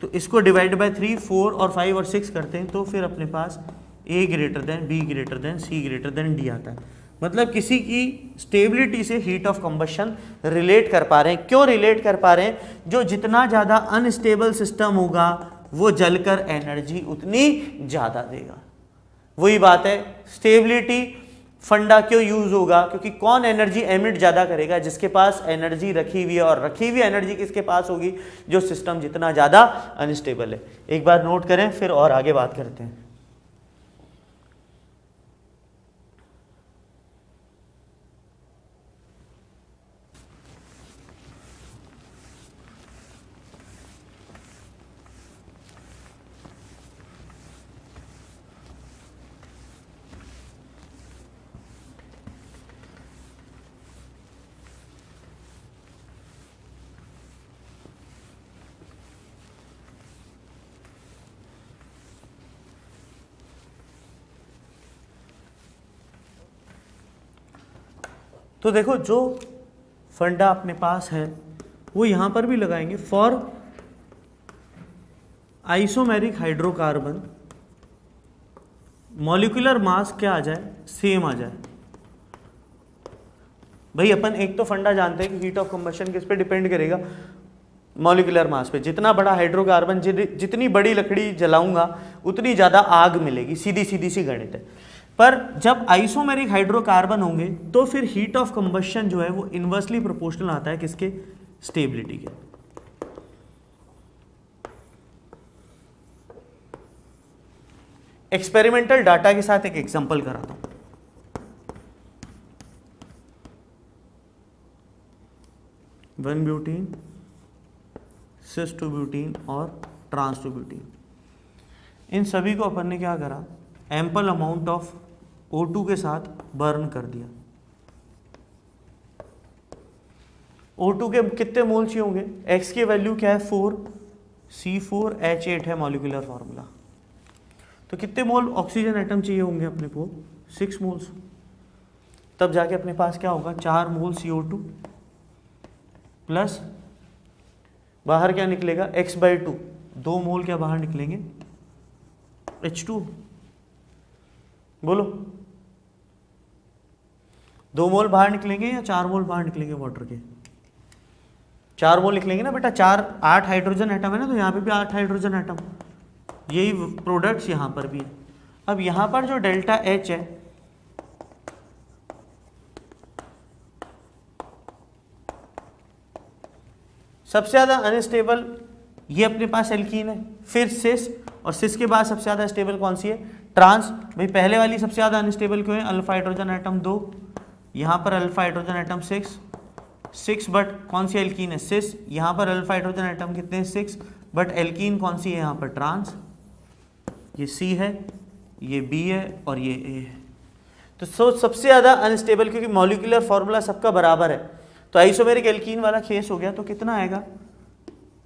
तो इसको डिवाइड बाय 3, 4 और 5 और 6 करते हैं तो फिर अपने पास A greater than B greater than C greater than D आता है। मतलब किसी की स्टेबिलिटी से हीट ऑफ कंबशन रिलेट कर पा रहे हैं। क्यों रिलेट कर पा रहे हैं, जो जितना ज़्यादा अनस्टेबल सिस्टम होगा वो जलकर एनर्जी उतनी ज़्यादा देगा। वही बात है, स्टेबिलिटी फंडा क्यों यूज होगा, क्योंकि कौन एनर्जी एमिट ज़्यादा करेगा, जिसके पास एनर्जी रखी हुई है, और रखी हुई एनर्जी किसके पास होगी, जो सिस्टम जितना ज़्यादा अनस्टेबल है। एक बार नोट करें, फिर और आगे बात करते हैं। तो देखो, जो फंडा अपने पास है वो यहाँ पर भी लगाएंगे। For isomeric hydrocarbon molecular mass क्या आ जाए, सेम आ जाए। भाई अपन एक तो फंडा जानते हैं कि हीट ऑफ कंबशन किस पे डिपेंड करेगा, मॉलिक्यूलर मास पे। जितना बड़ा हाइड्रोकार्बन, जितनी बड़ी लकड़ी जलाऊंगा उतनी ज़्यादा आग मिलेगी, सीधी सीधी सी गणित है। पर जब आइसोमेरिक हाइड्रोकार्बन होंगे तो फिर हीट ऑफ कंबशन जो है वो इन्वर्सली प्रोपोर्शनल आता है किसके, स्टेबिलिटी के। एक्सपेरिमेंटल डाटा के साथ एक एग्जांपल कराता हूं। 1 ब्यूटीन, सिस 2 ब्यूटीन और ट्रांस 2 ब्यूटीन। इन सभी को अपन ने क्या करा, एम्पल अमाउंट ऑफ O2 के साथ बर्न कर दिया। O2 के कितने मोल चाहिए होंगे, X की वैल्यू क्या है 4, C4H8 है मॉलिक्यूलर फार्मूला। तो कितने मोल ऑक्सीजन एटम चाहिए होंगे अपने को, 6 मोल्स। तब जाके अपने पास क्या होगा, 4 मोल CO2 प्लस बाहर क्या निकलेगा X/2, 2 मोल क्या बाहर निकलेंगे H2। बोलो 2 मोल बाहर निकलेंगे या 4 मोल बाहर निकलेंगे वाटर के? 4 मोल निकलेंगे ना बेटा, 8 हाइड्रोजन एटम है ना, तो यहाँ पे भी 8 हाइड्रोजन एटम, यही प्रोडक्ट्स यहाँ पर भी है। अब यहाँ पर जो डेल्टा H है, सबसे ज़्यादा अनस्टेबल ये अपने पास एल्कीन है, फिर सिस, और सिस के बाद सबसे ज़्यादा स्टेबल कौन सी है, ट्रांस। भाई पहले वाली सबसे ज़्यादा अनस्टेबल क्यों है, अल्फा हाइड्रोजन एटम 2, यहाँ पर अल्फा हाइड्रोजन एटम 6 बट कौन सी एल्कीन है, सिस। यहाँ पर अल्फा हाइड्रोजन एटम कितने हैं, 6, बट एल्कीन कौन सी है यहाँ पर, ट्रांस। ये C है, ये B है और ये A है। तो सबसे ज़्यादा अनस्टेबल, क्योंकि मॉलिक्यूलर फार्मूला सबका बराबर है, तो आइसोमेरिक एल्कीन वाला केस हो गया। तो कितना आएगा,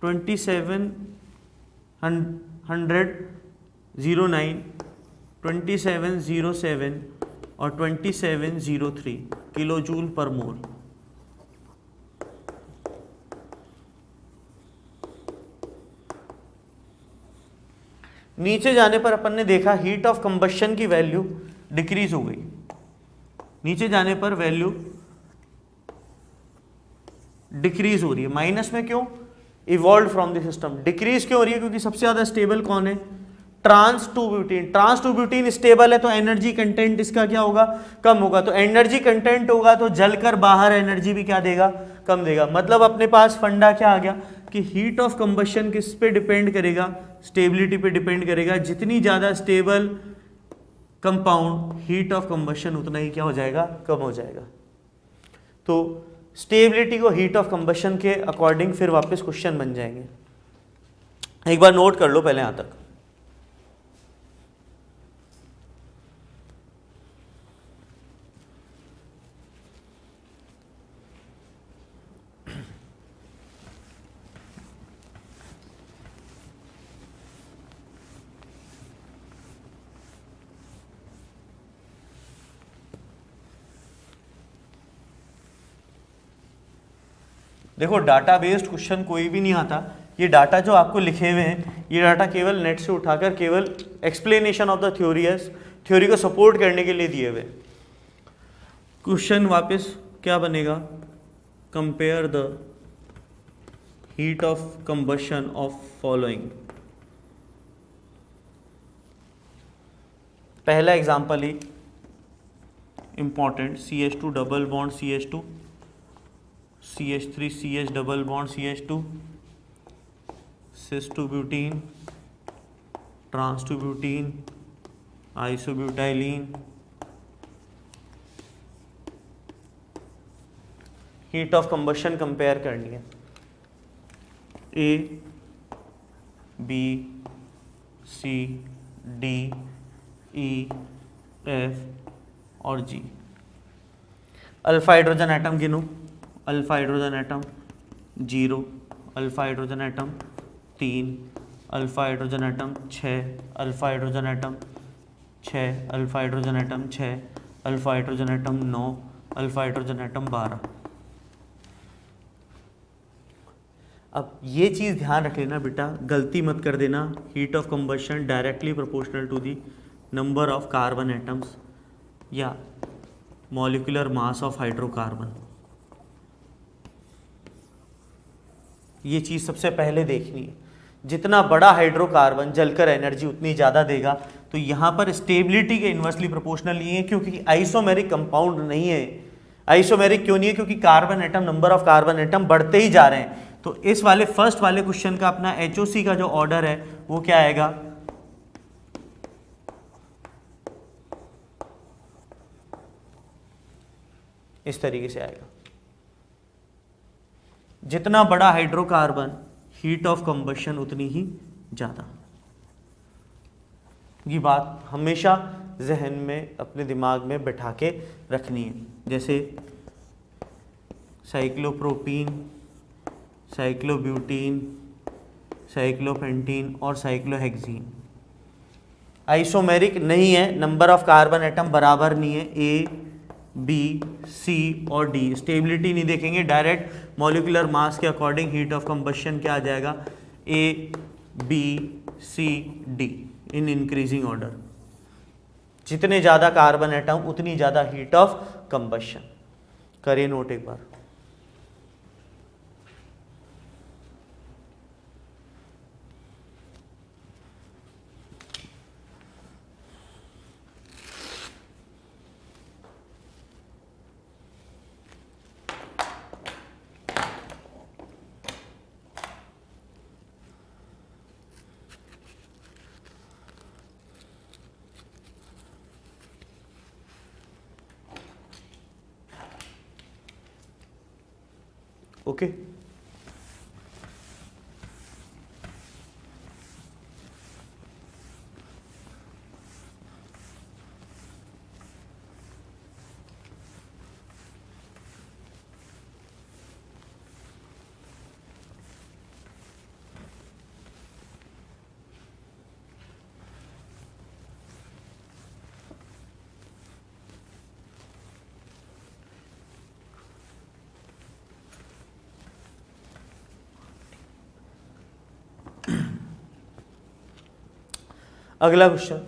2709, 2707 और 2703 किलो जूल पर मोल। नीचे जाने पर अपन ने देखा हीट ऑफ कंबशन की वैल्यू डिक्रीज हो गई, नीचे जाने पर वैल्यू डिक्रीज हो रही है, माइनस में क्यों, evolve from the system. Decrease क्यों हो रही है, क्योंकि सबसे ज्यादा स्टेबल कौन है, trans 2 butene. Trans 2 butene stable है तो एनर्जी कंटेंट इसका क्या होगा, कम होगा। तो एनर्जी कंटेंट होगा तो जलकर बाहर एनर्जी भी क्या देगा, कम देगा। मतलब अपने पास फंडा क्या आ गया कि हीट ऑफ कंबशन किस पे डिपेंड करेगा, स्टेबिलिटी पे डिपेंड करेगा। जितनी ज्यादा stable compound, heat of combustion उतना ही क्या हो जाएगा, कम हो जाएगा। तो स्टेबिलिटी को हीट ऑफ कंबशन के अकॉर्डिंग फिर वापस क्वेश्चन बन जाएंगे। एक बार नोट कर लो पहले यहां तक। देखो डाटा बेस्ड क्वेश्चन कोई भी नहीं आता। ये डाटा जो आपको लिखे हुए हैं, ये डाटा केवल नेट से उठाकर केवल एक्सप्लेनेशन ऑफ द थ्योरी है, थ्योरी को सपोर्ट करने के लिए दिए हुए। क्वेश्चन वापस क्या बनेगा, compare the heat of combustion of following. पहला एग्जांपल ही important, CH2 double bond CH2, CH3 CH double bond CH2, cis 2 butene, trans 2 butene, isobutylene. Heat of combustion compare करनी है, A, B, C, D, E, F और G। Alpha hydrogen atom गिनो, alpha hydrogen atom 0, alpha hydrogen atom 3, alpha hydrogen atom 6, alpha hydrogen atom 6, alpha hydrogen atom 6, alpha hydrogen atom 9, alpha hydrogen atom 12। अब ये चीज़ ध्यान रख लेना बेटा, गलती मत कर देना। Heat of combustion directly proportional to the number of carbon atoms या मॉलिक्यूलर मास ऑफ हाइड्रोकार्बन। ये चीज़ सबसे पहले देखनी है। जितना बड़ा हाइड्रोकार्बन जलकर एनर्जी उतनी ज़्यादा देगा। तो यहाँ पर स्टेबिलिटी के इन्वर्सली प्रोपोर्शनल नहीं है, क्योंकि आइसोमेरिक कंपाउंड नहीं है। आइसोमेरिक क्यों नहीं है, क्योंकि carbon atom, number of carbon atom बढ़ते ही जा रहे हैं। तो इस वाले फर्स्ट वाले क्वेश्चन का अपना HOC का जो ऑर्डर है वो क्या आएगा, इस तरीके से आएगा। जितना बड़ा हाइड्रोकार्बन, हीट ऑफ कंबशन उतनी ही ज़्यादा। ये बात हमेशा जहन में अपने दिमाग में बैठा के रखनी है। जैसे साइक्लोप्रोपीन, साइक्लोब्यूटीन, साइक्लोपेंटीन और साइक्लोहेक्सीन आइसोमेरिक नहीं है, नंबर ऑफ कार्बन एटम बराबर नहीं है, ए बी सी और डी। स्टेबिलिटी नहीं देखेंगे, डायरेक्ट मॉलिक्यूलर मास के अकॉर्डिंग हीट ऑफ कंबशन क्या आ जाएगा, A B C D in increasing order. जितने ज़्यादा कार्बन एटम उतनी ज़्यादा हीट ऑफ कंबशन। करिए नोट एक बार। ओके अगला question,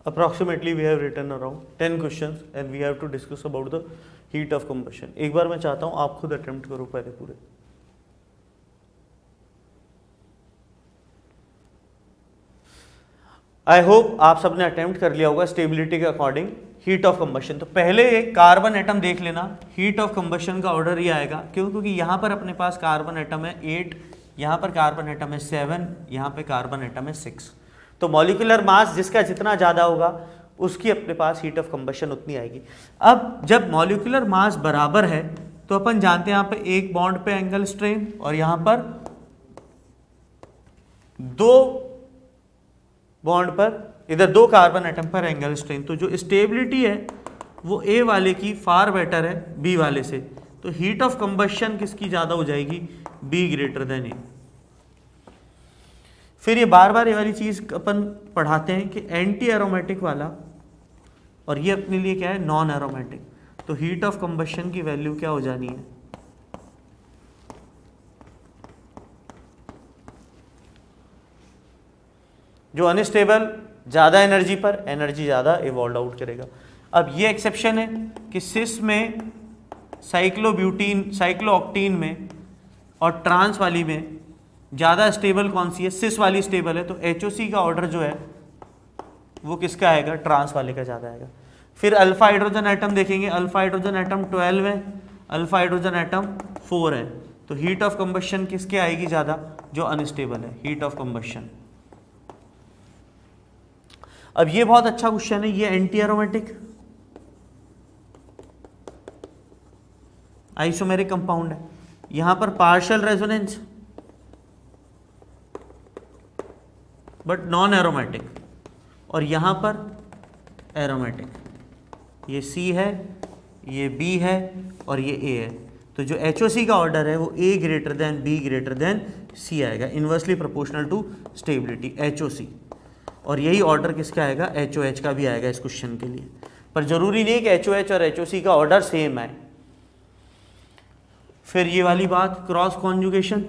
approximately we have written around 10 questions and we have to discuss about the heat of combustion। एक बार मैं चाहता हूं आप खुद अटेम्प्ट करो पहले पूरे। आई होप आप सबने अटेम्प्ट कर लिया होगा स्टेबिलिटी के अकॉर्डिंग हीट ऑफ कंबशन। तो पहले एक कार्बन एटम देख लेना, हीट ऑफ कंबशन का ऑर्डर ये आएगा, क्यों? क्योंकि यहाँ पर अपने पास कार्बन एटम है 8, यहाँ पर कार्बन एटम है 7, यहाँ पे कार्बन एटम है 6। तो मॉलिक्यूलर मास जिसका जितना ज़्यादा होगा उसकी अपने पास हीट ऑफ कंबशन उतनी आएगी। अब जब मॉलिक्यूलर मास बराबर है तो अपन जानते हैं यहाँ पे एक बॉन्ड पे एंगल स्ट्रेन और यहाँ पर दो बॉन्ड पर, इधर दो कार्बन एटम पर एंगल स्ट्रेन। तो जो स्टेबिलिटी है वो ए वाले की फार बेटर है बी वाले से। तो हीट ऑफ कंबशन किसकी ज़्यादा हो जाएगी, बी ग्रेटर देन ए। फिर ये बार बार ये वाली चीज़ अपन पढ़ाते हैं कि एंटी एरोमेटिक वाला, और ये अपने लिए क्या है, नॉन एरोमेटिक, तो हीट ऑफ कंबशन की वैल्यू क्या हो जानी है, जो अनस्टेबल ज़्यादा एनर्जी पर एनर्जी ज़्यादा इवॉल्व आउट करेगा। अब ये एक्सेप्शन है कि सिस में, साइक्लोब्यूटीन, साइक्लोऑक्टीन में और ट्रांस वाली में ज़्यादा स्टेबल कौन सी है, सिस वाली स्टेबल है, तो HOC का ऑर्डर जो है वो किसका आएगा, ट्रांस वाले का ज़्यादा आएगा। फिर अल्फा हाइड्रोजन एटम देखेंगे, अल्फा हाइड्रोजन एटम 12 है, अल्फा हाइड्रोजन एटम 4 है, तो हीट ऑफ कंबशन किसके आएगी ज़्यादा, जो अनस्टेबल है, हीट ऑफ कंबशन। अब ये बहुत अच्छा क्वेश्चन है, ये एंटी एरोमेटिक आइसोमेरिक कंपाउंड है, यहां पर partial resonance but non aromatic, और यहां पर एरोमेटिक, ये C है, ये B है और ये A है, तो जो HOC का ऑर्डर है वो A greater than B greater than C आएगा, inversely proportional to stability HOC, और यही ऑर्डर किसका आएगा, HOH का भी आएगा इस क्वेश्चन के लिए, पर जरूरी नहीं कि HOH और HOC का ऑर्डर सेम आए। फिर ये वाली बात क्रॉस कॉन्जुगेशन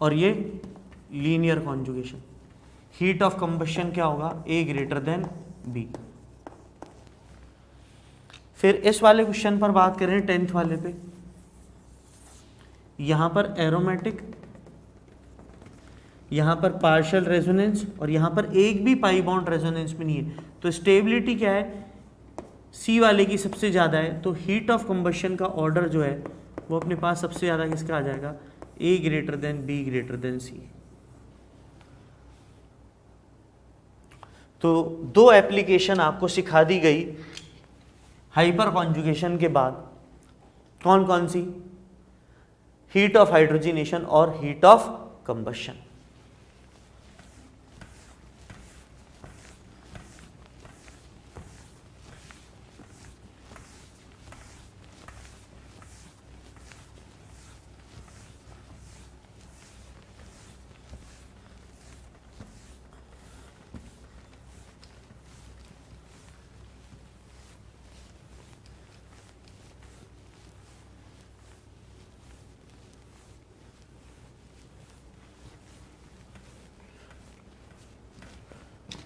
और ये linear conjugation, heat of combustion क्या होगा, A ग्रेटर देन B। फिर इस वाले क्वेश्चन पर बात करें 10th वाले पे, यहां पर एरोमेटिक, यहां पर पार्शियल रेजोनेंस और यहां पर एक भी पाई बॉन्ड रेजोनेंस में नहीं है, तो स्टेबिलिटी क्या है, C वाले की सबसे ज़्यादा है, तो हीट ऑफ कंबशन का ऑर्डर जो है वो अपने पास सबसे ज़्यादा किसका आ जाएगा, A greater than B greater than C। तो दो एप्लीकेशन आपको सिखा दी गई हाइपर कॉन्जुगेशन के बाद, कौन कौन सी, हीट ऑफ हाइड्रोजिनेशन और हीट ऑफ कंबशन।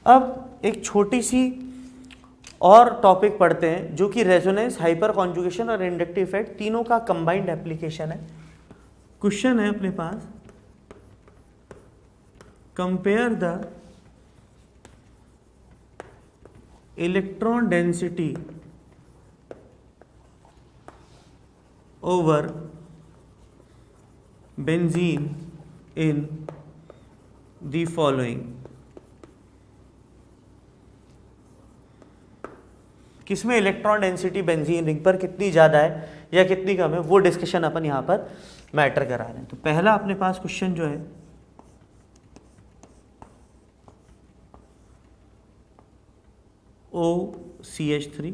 अब एक छोटी सी और टॉपिक पढ़ते हैं जो कि रेजोनेंस, हाइपर कॉन्जुगेशन और इंडक्टिव इफेक्ट तीनों का कंबाइंड एप्लीकेशन है। क्वेश्चन है अपने पास, compare the electron density over benzene in the following. किसमें इलेक्ट्रॉन डेंसिटी बेंजीन रिंग पर कितनी ज़्यादा है या कितनी कम है, वो डिस्कशन अपन यहाँ पर मैटर करा रहे हैं। तो पहला अपने पास क्वेश्चन जो है, OCH3,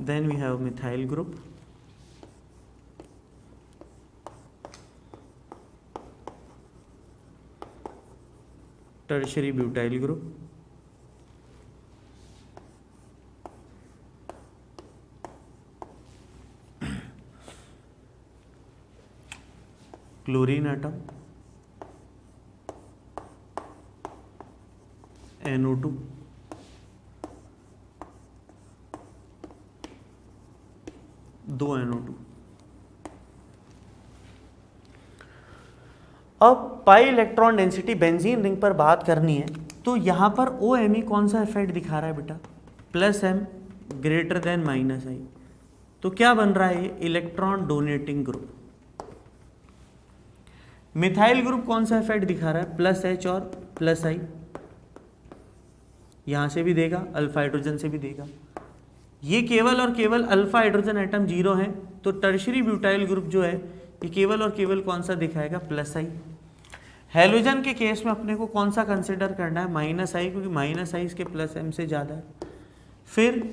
then we have methyl group, tertiary butyl group, chlorine atom, NO2, दो NO2। अब pi electron density benzene ring पर बात करनी है, तो यहां पर OMe कौन सा इफेक्ट दिखा रहा है बेटा, +M ग्रेटर देन -I, तो क्या बन रहा है, electron donating group. Methyl group कौन सा इफेक्ट दिखा रहा है, +H और +I, यहां से भी देगा, अल्फा हाइड्रोजन से भी देगा, ये केवल और केवल अल्फा हाइड्रोजन एटम 0 है, तो टर्शियरी ब्यूटाइल ग्रुप जो है ये केवल और केवल कौन सा दिखाएगा, +I। हैलोजन के केस में अपने को कौन सा कंसिडर करना है, -I, क्योंकि -I इसके +M से ज़्यादा है। फिर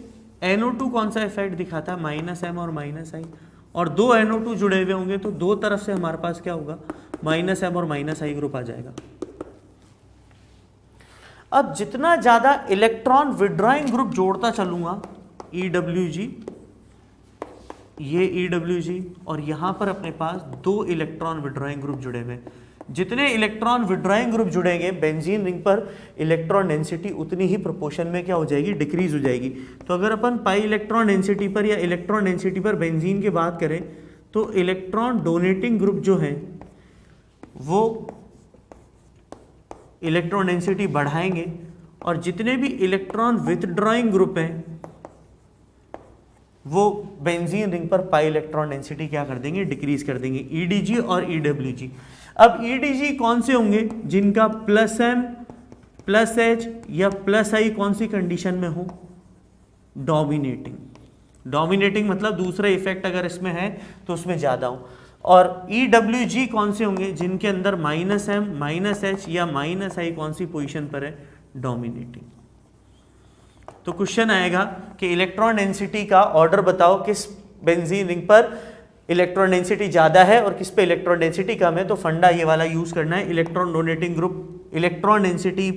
NO2 कौन सा इफेक्ट दिखाता है, -m और -i, और दो NO2 जुड़े हुए होंगे तो दो तरफ से हमारे पास क्या होगा, -m और -i ग्रुप आ जाएगा। अब जितना ज्यादा इलेक्ट्रॉन विड्रॉइंग ग्रुप जोड़ता चलूंगा, EWG, ये EWG, और यहां पर अपने पास दो इलेक्ट्रॉन विड्रॉइंग ग्रुप जुड़े हुए, जितने इलेक्ट्रॉन विड्रॉइंग ग्रुप जुड़ेंगे बेंजीन रिंग पर इलेक्ट्रॉन डेंसिटी उतनी ही प्रोपोर्शन में क्या हो जाएगी, डिक्रीज हो जाएगी। तो अगर अपन पाई इलेक्ट्रॉन डेंसिटी पर या इलेक्ट्रॉन डेंसिटी पर बेंजीन की बात करें तो इलेक्ट्रॉन डोनेटिंग ग्रुप जो है वो इलेक्ट्रॉन डेंसिटी बढ़ाएंगे, और जितने भी इलेक्ट्रॉन विथड्रॉइंग ग्रुप हैं वो बेंजीन रिंग पर पाई इलेक्ट्रॉन डेंसिटी क्या कर देंगे, डिक्रीज कर देंगे, EDG और EWG। अब EDG कौन से होंगे, जिनका +m +h या +i कौन सी कंडीशन में हो, डोमिनेटिंग। डोमिनेटिंग मतलब दूसरा इफेक्ट अगर इसमें है तो उसमें ज्यादा हो। और EWG कौन से होंगे, जिनके अंदर -m -h या -i कौन सी पोजीशन पर है, डोमिनेटिंग। तो क्वेश्चन आएगा कि इलेक्ट्रॉन डेंसिटी का ऑर्डर बताओ, किस बेंजीन रिंग पर इलेक्ट्रॉन डेंसिटी ज्यादा है और किस पे इलेक्ट्रॉन डेंसिटी कम है। तो फंडा ये वाला यूज करना है, electron donating group electron density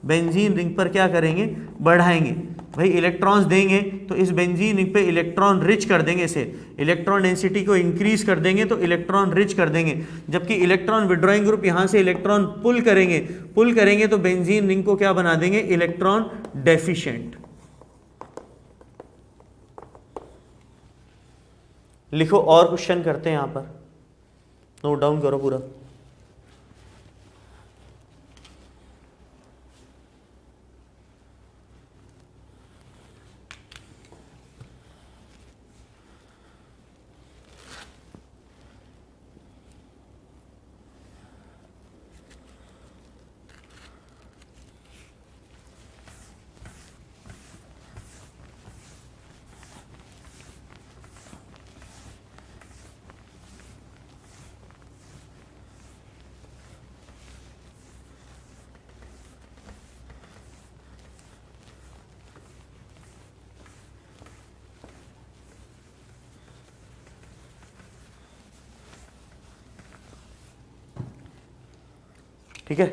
benzene ring पर क्या करेंगे, बढ़ाएंगे। भाई इलेक्ट्रॉन्स देंगे तो इस बेंजीन रिंग पे इलेक्ट्रॉन रिच कर देंगे, इसे इलेक्ट्रॉन डेंसिटी को इंक्रीज कर देंगे तो इलेक्ट्रॉन रिच कर देंगे। जबकि इलेक्ट्रॉन विड्रॉइंग ग्रुप यहां से इलेक्ट्रॉन पुल करेंगे तो बेंजीन रिंग को क्या बना देंगे, इलेक्ट्रॉन डेफिशिएंट। लिखो और क्वेश्चन करते हैं, यहां पर नोट डाउन करो पूरा। ठीक है,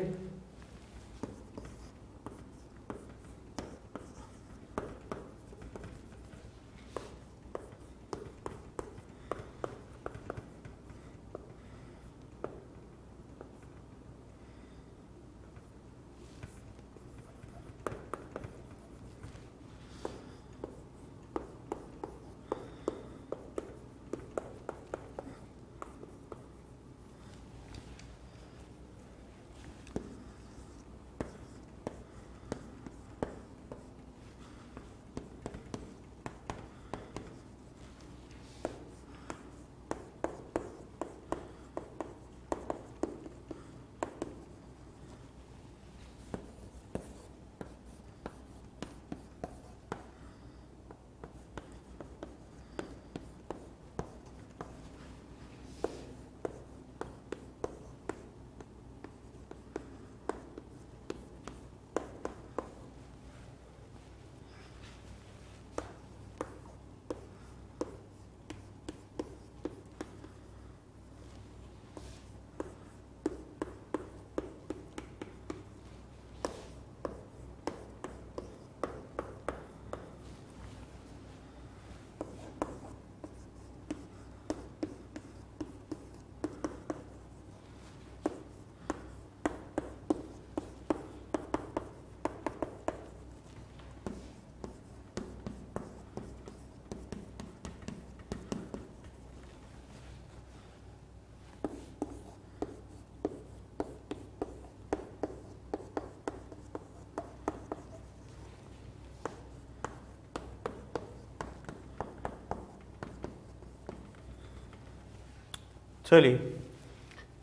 चलिए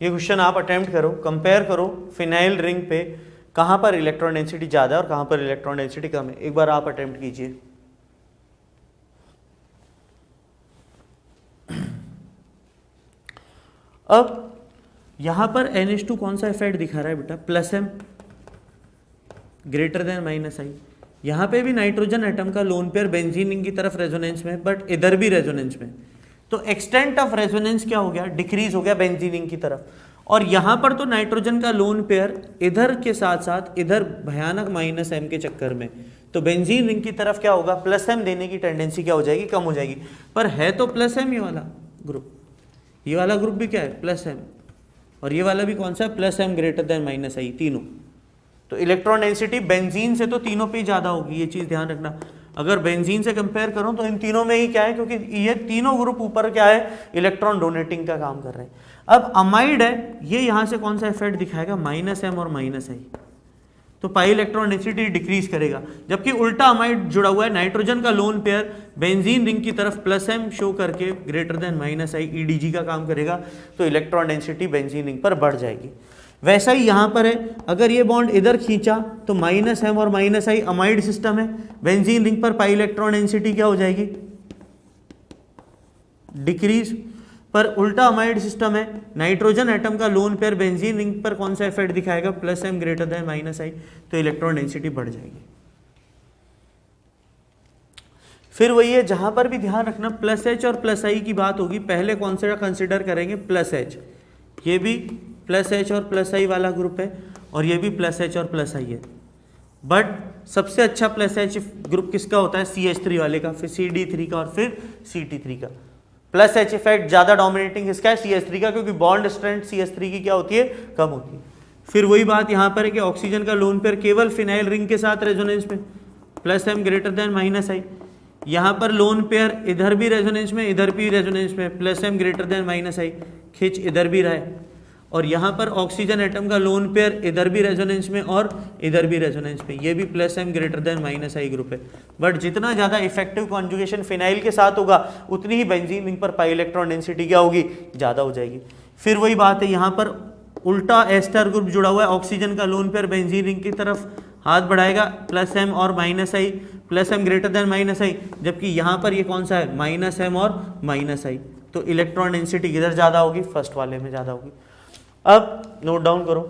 ये क्वेश्चन आप अटेम्प्ट करो, कंपेयर करो फिनाइल रिंग पे कहाँ पर इलेक्ट्रॉन डेंसिटी ज़्यादा है और कहाँ पर इलेक्ट्रॉन डेंसिटी कम है। एक बार आप अटेम्प्ट कीजिए। अब यहाँ पर NH2 कौन सा इफेक्ट दिखा रहा है बेटा, +m ग्रेटर देन -i, यहाँ पे भी नाइट्रोजन एटम का लोन पेयर बेंजीन रिंग की तरफ रेजोनेंस में, बट इधर भी रेजोनेंस में, तो एक्सटेंट ऑफ रेजोनेंस क्या हो गया, डिक्रीज हो गया बेंजीन रिंग की तरफ। और यहाँ पर तो नाइट्रोजन का लोन पेयर इधर के साथ साथ इधर भयानक -m के चक्कर में, तो बेंजीन रिंग की तरफ क्या होगा, +m देने की टेंडेंसी क्या हो जाएगी, कम हो जाएगी। पर है तो +m ये वाला ग्रुप, ये वाला ग्रुप भी क्या है +m, और ये वाला भी कौन सा है, +m ग्रेटर देन -i, तीनों। तो इलेक्ट्रॉन डेंसिटी बेंजीन से तो तीनों पे ही ज़्यादा होगी, ये चीज़ ध्यान रखना। अगर बेंजीन से कंपेयर करूं तो इन तीनों में ही क्या है, क्योंकि ये तीनों ग्रुप ऊपर क्या है, इलेक्ट्रॉन डोनेटिंग का काम कर रहे हैं। अब अमाइड है, ये यहाँ से कौन सा इफेक्ट दिखाएगा, -m और -i, तो पाई इलेक्ट्रॉन डेंसिटी डिक्रीज करेगा। जबकि उल्टा अमाइड जुड़ा हुआ है, नाइट्रोजन का लोन पेयर बेंजीन रिंग की तरफ +m शो करके ग्रेटर देन -i EDG का काम करेगा, तो इलेक्ट्रॉन डेंसिटी बेंजीन रिंग पर बढ़ जाएगी। वैसा ही यहाँ पर है, अगर ये बॉन्ड इधर खींचा तो -m और -i अमाइड सिस्टम है, बेंजीन रिंग पर पाई इलेक्ट्रॉन डेंसिटी क्या हो जाएगी, डिक्रीज। पर उल्टा अमाइड सिस्टम है, नाइट्रोजन एटम का लोन पेयर बेंजीन रिंग पर कौन सा इफेक्ट दिखाएगा, +m ग्रेटर देन -i, तो इलेक्ट्रॉन डेंसिटी बढ़ जाएगी। फिर वही है, जहां पर भी ध्यान रखना +h और +i की बात होगी, पहले कौन सा कंसिडर करेंगे, +h, ये भी +h और +i वाला ग्रुप है, और ये भी +h और +i है। बट सबसे अच्छा +h ग्रुप किसका होता है, CH3 वाले का, फिर CD3 का, और फिर CT3 का। +h इफेक्ट ज्यादा डोमिनेटिंग किसका है, CH3 का, क्योंकि बॉन्ड स्ट्रेंथ CH3 की क्या होती है, कम होती है। फिर वही बात यहाँ पर है कि ऑक्सीजन का लोन पेयर केवल फिनाइल रिंग के साथ रेजोनेंस में, +m ग्रेटर देन -i। यहाँ पर लोन पेयर इधर भी रेजोनेंस में, इधर भी रेजोनेंस में, +m ग्रेटर देन -i, खिंच इधर भी रहा है। और यहाँ पर ऑक्सीजन एटम का लोन पेयर इधर भी रेजोनेंस में और इधर भी रेजोनेंस में, ये भी +m greater than -i group है। बट जितना ज़्यादा इफेक्टिव कॉन्जुगेशन फिनाइल के साथ होगा, उतनी ही बेंजीन रिंग पर पाई इलेक्ट्रॉन डेंसिटी क्या होगी, ज़्यादा हो जाएगी। फिर वही बात है, यहाँ पर उल्टा एस्टर ग्रुप जुड़ा हुआ है, ऑक्सीजन का लोन पेयर बेंजीन रिंग की तरफ हाथ बढ़ाएगा, +m और -i, +m greater than -i, जबकि यहाँ पर ये कौन सा है, -m और -i, तो इलेक्ट्रॉन डेंसिटी किधर ज़्यादा होगी, फर्स्ट वाले में ज़्यादा होगी। अब नोट डाउन करो,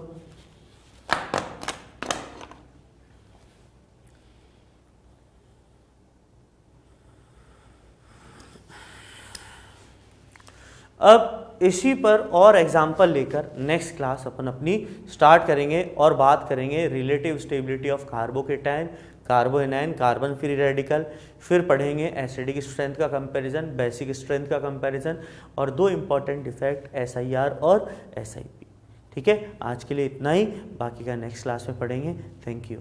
अब इसी पर और एग्जाम्पल लेकर नेक्स्ट क्लास अपन अपनी स्टार्ट करेंगे और बात करेंगे relative stability of carbocation, कार्बोएनायन, carbon free radical. फिर पढ़ेंगे एसिडिक स्ट्रेंथ का कंपैरिजन, बेसिक स्ट्रेंथ का कंपैरिजन, और दो इंपॉर्टेंट इफेक्ट SIR और SIP। ठीक है, आज के लिए इतना ही, बाकी का नेक्स्ट क्लास में पढ़ेंगे। Thank you.